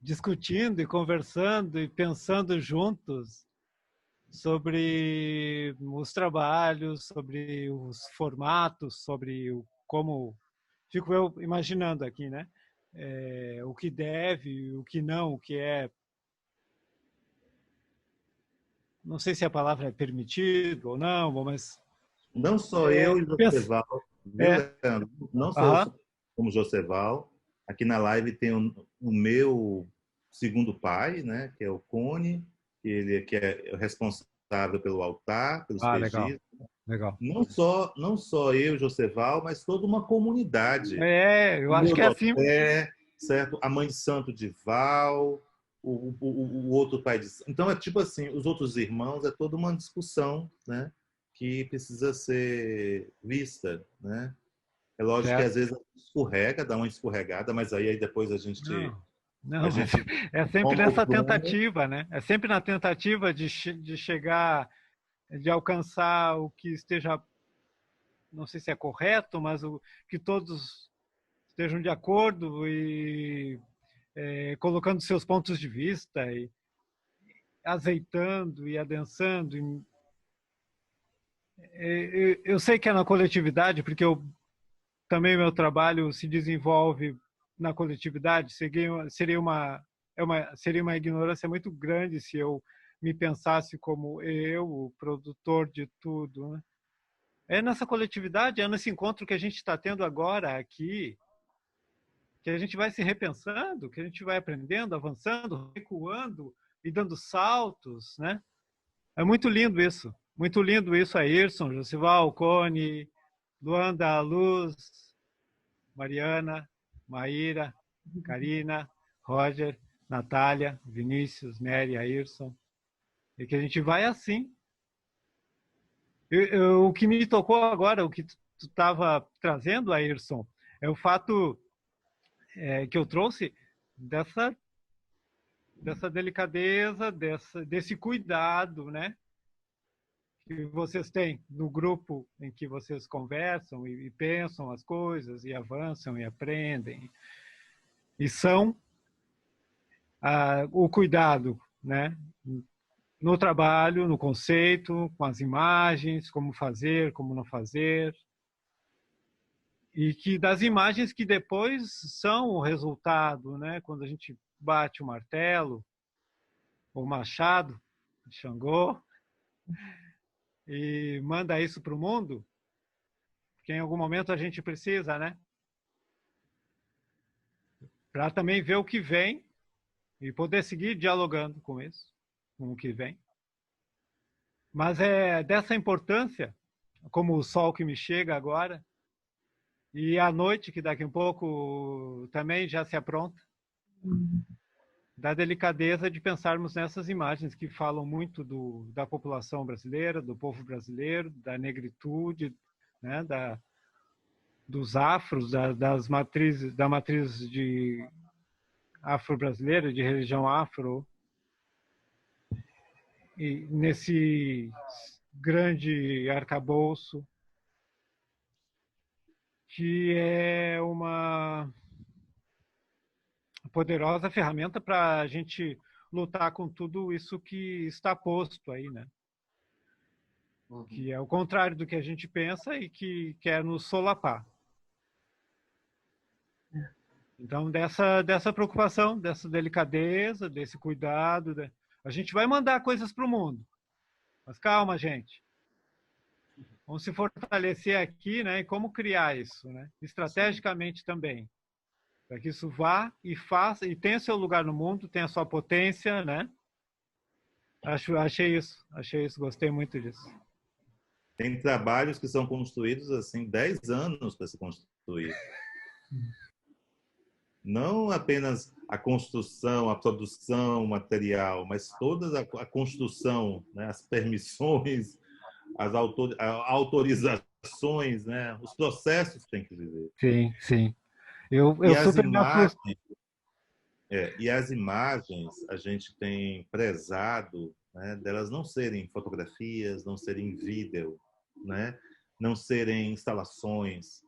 discutindo e conversando e pensando juntos sobre os trabalhos, sobre os formatos, sobre como... Fico eu imaginando aqui, né? O que deve, o que não, o que é... Não sei se a palavra é permitido ou não, mas... Não só eu e Joseval, viu, Leandro? Não só eu como Joseval. Aqui na live tem o meu segundo pai, né? Que é o Cone, que é responsável pelo altar, pelos registros. Legal. Não só eu, Joseval, mas toda uma comunidade. Eu acho que é assim. Certo? A mãe de santo de Val, o outro pai de... Então, é tipo assim, os outros irmãos, é toda uma discussão, né, que precisa ser vista, né? É lógico que às vezes escorrega, dá uma escorregada, mas aí depois a gente... Não, é sempre nessa tentativa, né? É sempre na tentativa de chegar, de alcançar o que esteja, não sei se é correto, mas que todos estejam de acordo e colocando seus pontos de vista e azeitando e adensando. Eu sei que é na coletividade, porque também meu trabalho se desenvolve na coletividade. Seria uma ignorância muito grande se eu me pensasse como eu, o produtor de tudo, né? É nessa coletividade, é nesse encontro que a gente está tendo agora aqui, que a gente vai se repensando, que a gente vai aprendendo, avançando, recuando e dando saltos, né? É muito lindo isso. Muito lindo isso, Ayrson, Josival, Cone, Luanda, Luz, Mariana, Maíra, Karina, Roger, Natália, Vinícius, Nery, Ayrson. E que a gente vai assim. O que me tocou agora, o que tu estava trazendo, Ayrson, é o fato que eu trouxe dessa delicadeza, desse cuidado, né, que vocês têm no grupo em que vocês conversam e pensam as coisas e avançam e aprendem. E são o cuidado, né, no trabalho, no conceito, com as imagens, como fazer, como não fazer. E que das imagens que depois são o resultado, né, quando a gente bate o martelo, o machado de Xangô, e manda isso para o mundo, porque em algum momento a gente precisa, né? Para também ver o que vem e poder seguir dialogando com isso, com o que vem. Mas é dessa importância, como o sol que me chega agora, e a noite, que daqui a um pouco também já se apronta, da delicadeza de pensarmos nessas imagens que falam muito da população brasileira, do povo brasileiro, da negritude, né, dos afros, da matriz de afro-brasileira, de religião afro, e nesse grande arcabouço, que é uma poderosa ferramenta para a gente lutar com tudo isso que está posto aí, né? Que é o contrário do que a gente pensa e que quer nos solapar. Então, dessa preocupação, dessa delicadeza, desse cuidado, a gente vai mandar coisas para o mundo. Mas calma, gente. Vamos se fortalecer aqui, né? E como criar isso, né? Estrategicamente também. Para que isso vá e faça, e tenha seu lugar no mundo, tenha sua potência, né? Achei isso, gostei muito disso. Tem trabalhos que são construídos assim 10 anos para se construir. Não apenas a construção, a produção material, mas toda a construção, né? As permissões, autorizações, né? Os processos têm que viver. Sim, sim. Eu E as super me imagens, assusto. e as imagens a gente tem prezado, né, delas não serem fotografias, não serem vídeo, né, não serem instalações.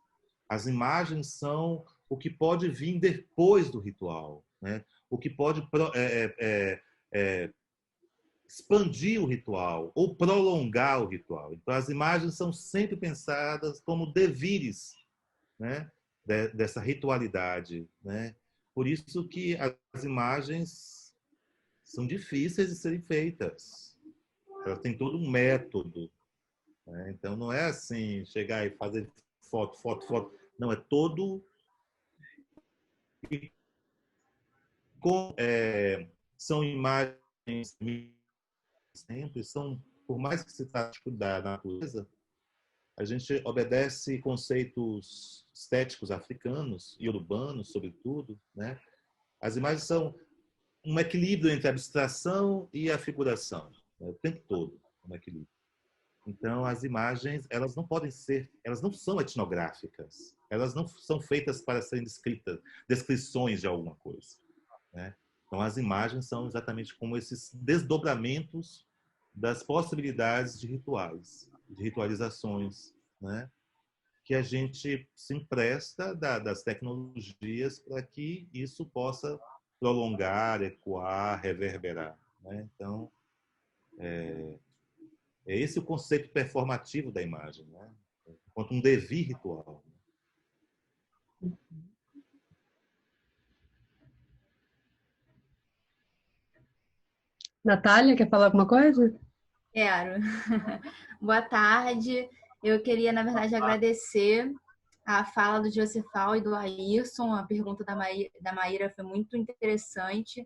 As imagens são o que pode vir depois do ritual, né? O que pode expandir o ritual ou prolongar o ritual. Então, as imagens são sempre pensadas como devires, né, dessa ritualidade, né? Por isso que as imagens são difíceis de serem feitas. Elas têm todo um método, né? Então, não é assim, chegar e fazer foto, foto, foto. Não, é todo... são imagens sempre, por mais que se trate da natureza, a gente obedece conceitos estéticos africanos e urbanos, sobretudo, né? As imagens são um equilíbrio entre a abstração e a figuração, né? O tempo todo, um equilíbrio. Então, as imagens, elas não são etnográficas, elas não são feitas para serem descrições de alguma coisa, né? Então, as imagens são exatamente como esses desdobramentos das possibilidades de rituais, de ritualizações, né? Que a gente se empresta das tecnologias para que isso possa prolongar, ecoar, reverberar, né? Então, é esse o conceito performativo da imagem, né? Enquanto um devir ritual. Natália, quer falar alguma coisa? Quero. Boa tarde. Eu queria, na verdade, agradecer a fala do Josefal e do Ayrson. A pergunta da Maíra foi muito interessante.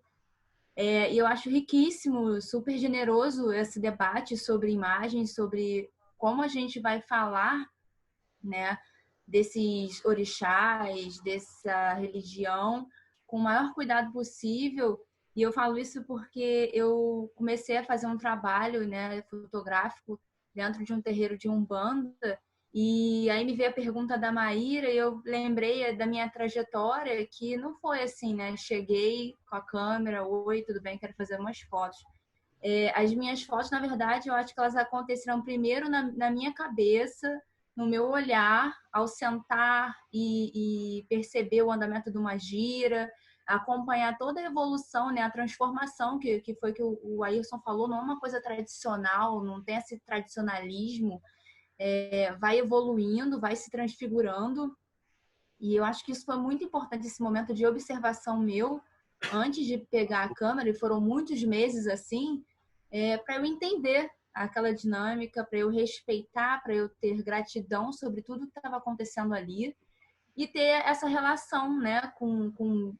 E eu acho riquíssimo, super generoso esse debate sobre imagens, sobre como a gente vai falar, né, desses orixás, dessa religião, com o maior cuidado possível. E eu falo isso porque eu comecei a fazer um trabalho, né, fotográfico dentro de um terreiro de Umbanda, e aí me veio a pergunta da Maíra e eu lembrei da minha trajetória, que não foi assim, né? Cheguei com a câmera, oi, tudo bem, quero fazer umas fotos. As minhas fotos, na verdade, eu acho que elas aconteceram primeiro na minha cabeça, no meu olhar, ao sentar e perceber o andamento de uma gira, acompanhar toda a evolução, né, a transformação que foi que o Ayrson falou, não é uma coisa tradicional, não tem esse tradicionalismo, vai evoluindo, vai se transfigurando, e eu acho que isso foi muito importante, esse momento de observação meu, antes de pegar a câmera, e foram muitos meses assim, para eu entender aquela dinâmica, para eu respeitar, para eu ter gratidão sobre tudo que estava acontecendo ali e ter essa relação, né, com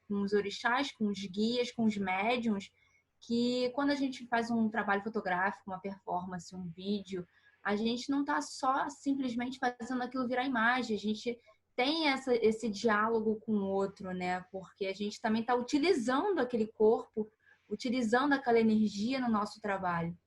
os orixás, com os guias, com os médiuns, que quando a gente faz um trabalho fotográfico, uma performance, um vídeo, a gente não está só simplesmente fazendo aquilo virar imagem, a gente tem esse diálogo com o outro, né? Porque a gente também está utilizando aquele corpo, utilizando aquela energia no nosso trabalho.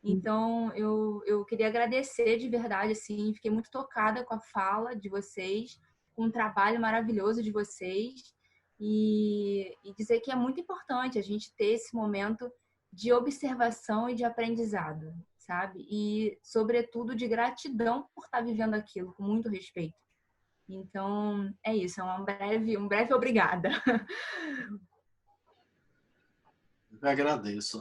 Então, eu queria agradecer de verdade, assim, fiquei muito tocada com a fala de vocês, com o trabalho maravilhoso de vocês e dizer que é muito importante a gente ter esse momento de observação e de aprendizado, sabe? E, sobretudo, de gratidão por estar vivendo aquilo com muito respeito. Então, é isso, é um breve obrigada. Eu agradeço.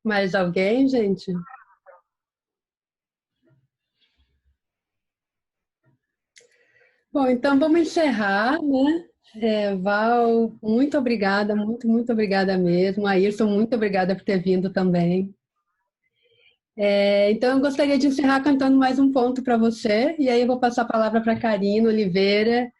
Mais alguém, gente? Bom, então vamos encerrar, né? Val, muito obrigada, muito obrigada mesmo. Ayrson, muito obrigada por ter vindo também. Então, eu gostaria de encerrar cantando mais um ponto para você, e aí eu vou passar a palavra para a Karina Oliveira,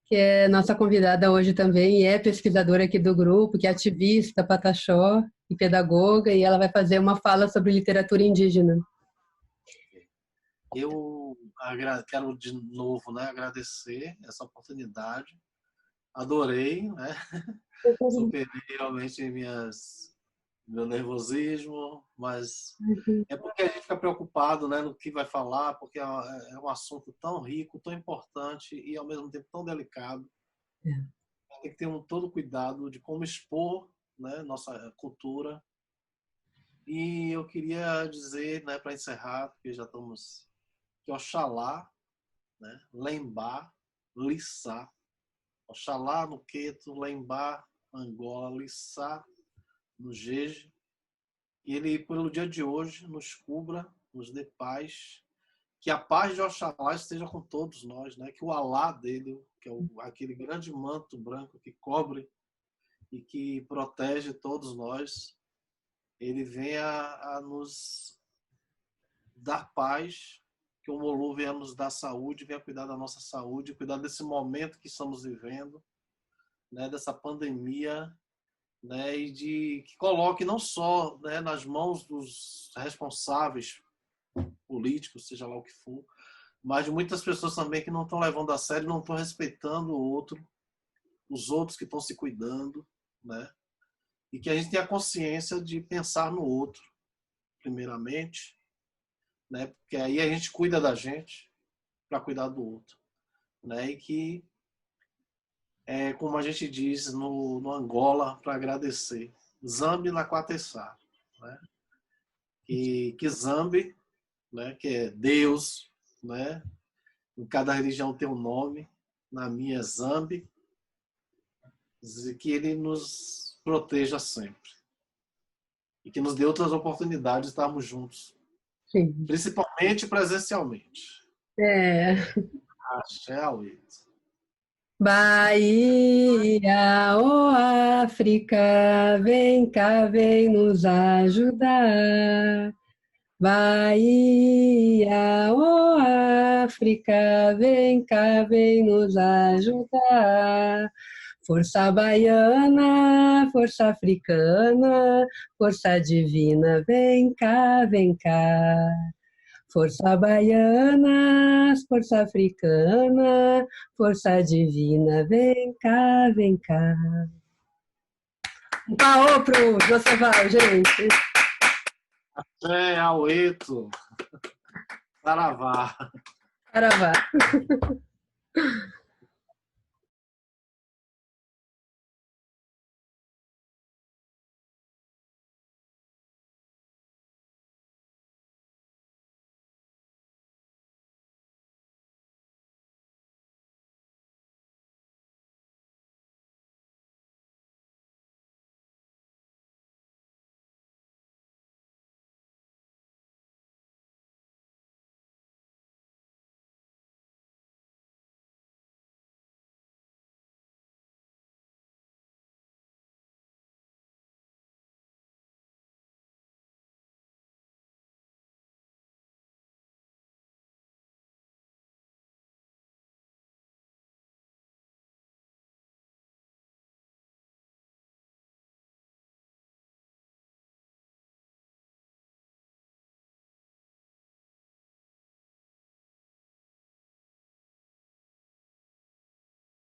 que é nossa convidada hoje também, e é pesquisadora aqui do grupo, que é ativista, pataxó e pedagoga, e ela vai fazer uma fala sobre literatura indígena. Eu quero de novo, né, agradecer essa oportunidade. Adorei, né? Superei realmente minhas meu nervosismo, mas é porque a gente fica preocupado, né, no que vai falar, porque é um assunto tão rico, tão importante e ao mesmo tempo tão delicado. Tem que ter todo cuidado de como expor, né, nossa cultura. E eu queria dizer, né, para encerrar, porque já estamos, que Oxalá, né, Lembá, Lissá, Oxalá no Queto, Lembá, Angola, Lissá no Jeje, e ele, pelo dia de hoje, nos cubra, nos dê paz, que a paz de Oxalá esteja com todos nós, né? Que o Alá dele, que é aquele grande manto branco que cobre e que protege todos nós, ele venha a nos dar paz, que o Molu venha nos dar saúde, venha cuidar da nossa saúde, cuidar desse momento que estamos vivendo, né? Dessa pandemia, né, e que coloque não só, né, nas mãos dos responsáveis políticos, seja lá o que for, mas de muitas pessoas também que não estão levando a sério, não estão respeitando o outro, os outros que estão se cuidando, né, e que a gente tenha consciência de pensar no outro, primeiramente, né, porque aí a gente cuida da gente para cuidar do outro, né, e que como a gente diz no Angola, para agradecer. Zambi na Quatessá. Né? Que Zambi, né? Que é Deus, né? Em cada religião tem um nome. Na minha é Zambi. E que ele nos proteja sempre. E que nos dê outras oportunidades de estarmos juntos. Sim. Principalmente presencialmente. Axé, Auito. Bahia, ó África, vem cá, vem nos ajudar. Bahia, ó África, vem cá, vem nos ajudar. Força baiana, força africana, força divina, vem cá, vem cá. Força baiana, força africana, força divina, vem cá, vem cá. Um paô pro Joseval, gente. Aueto. Saravá. Saravá.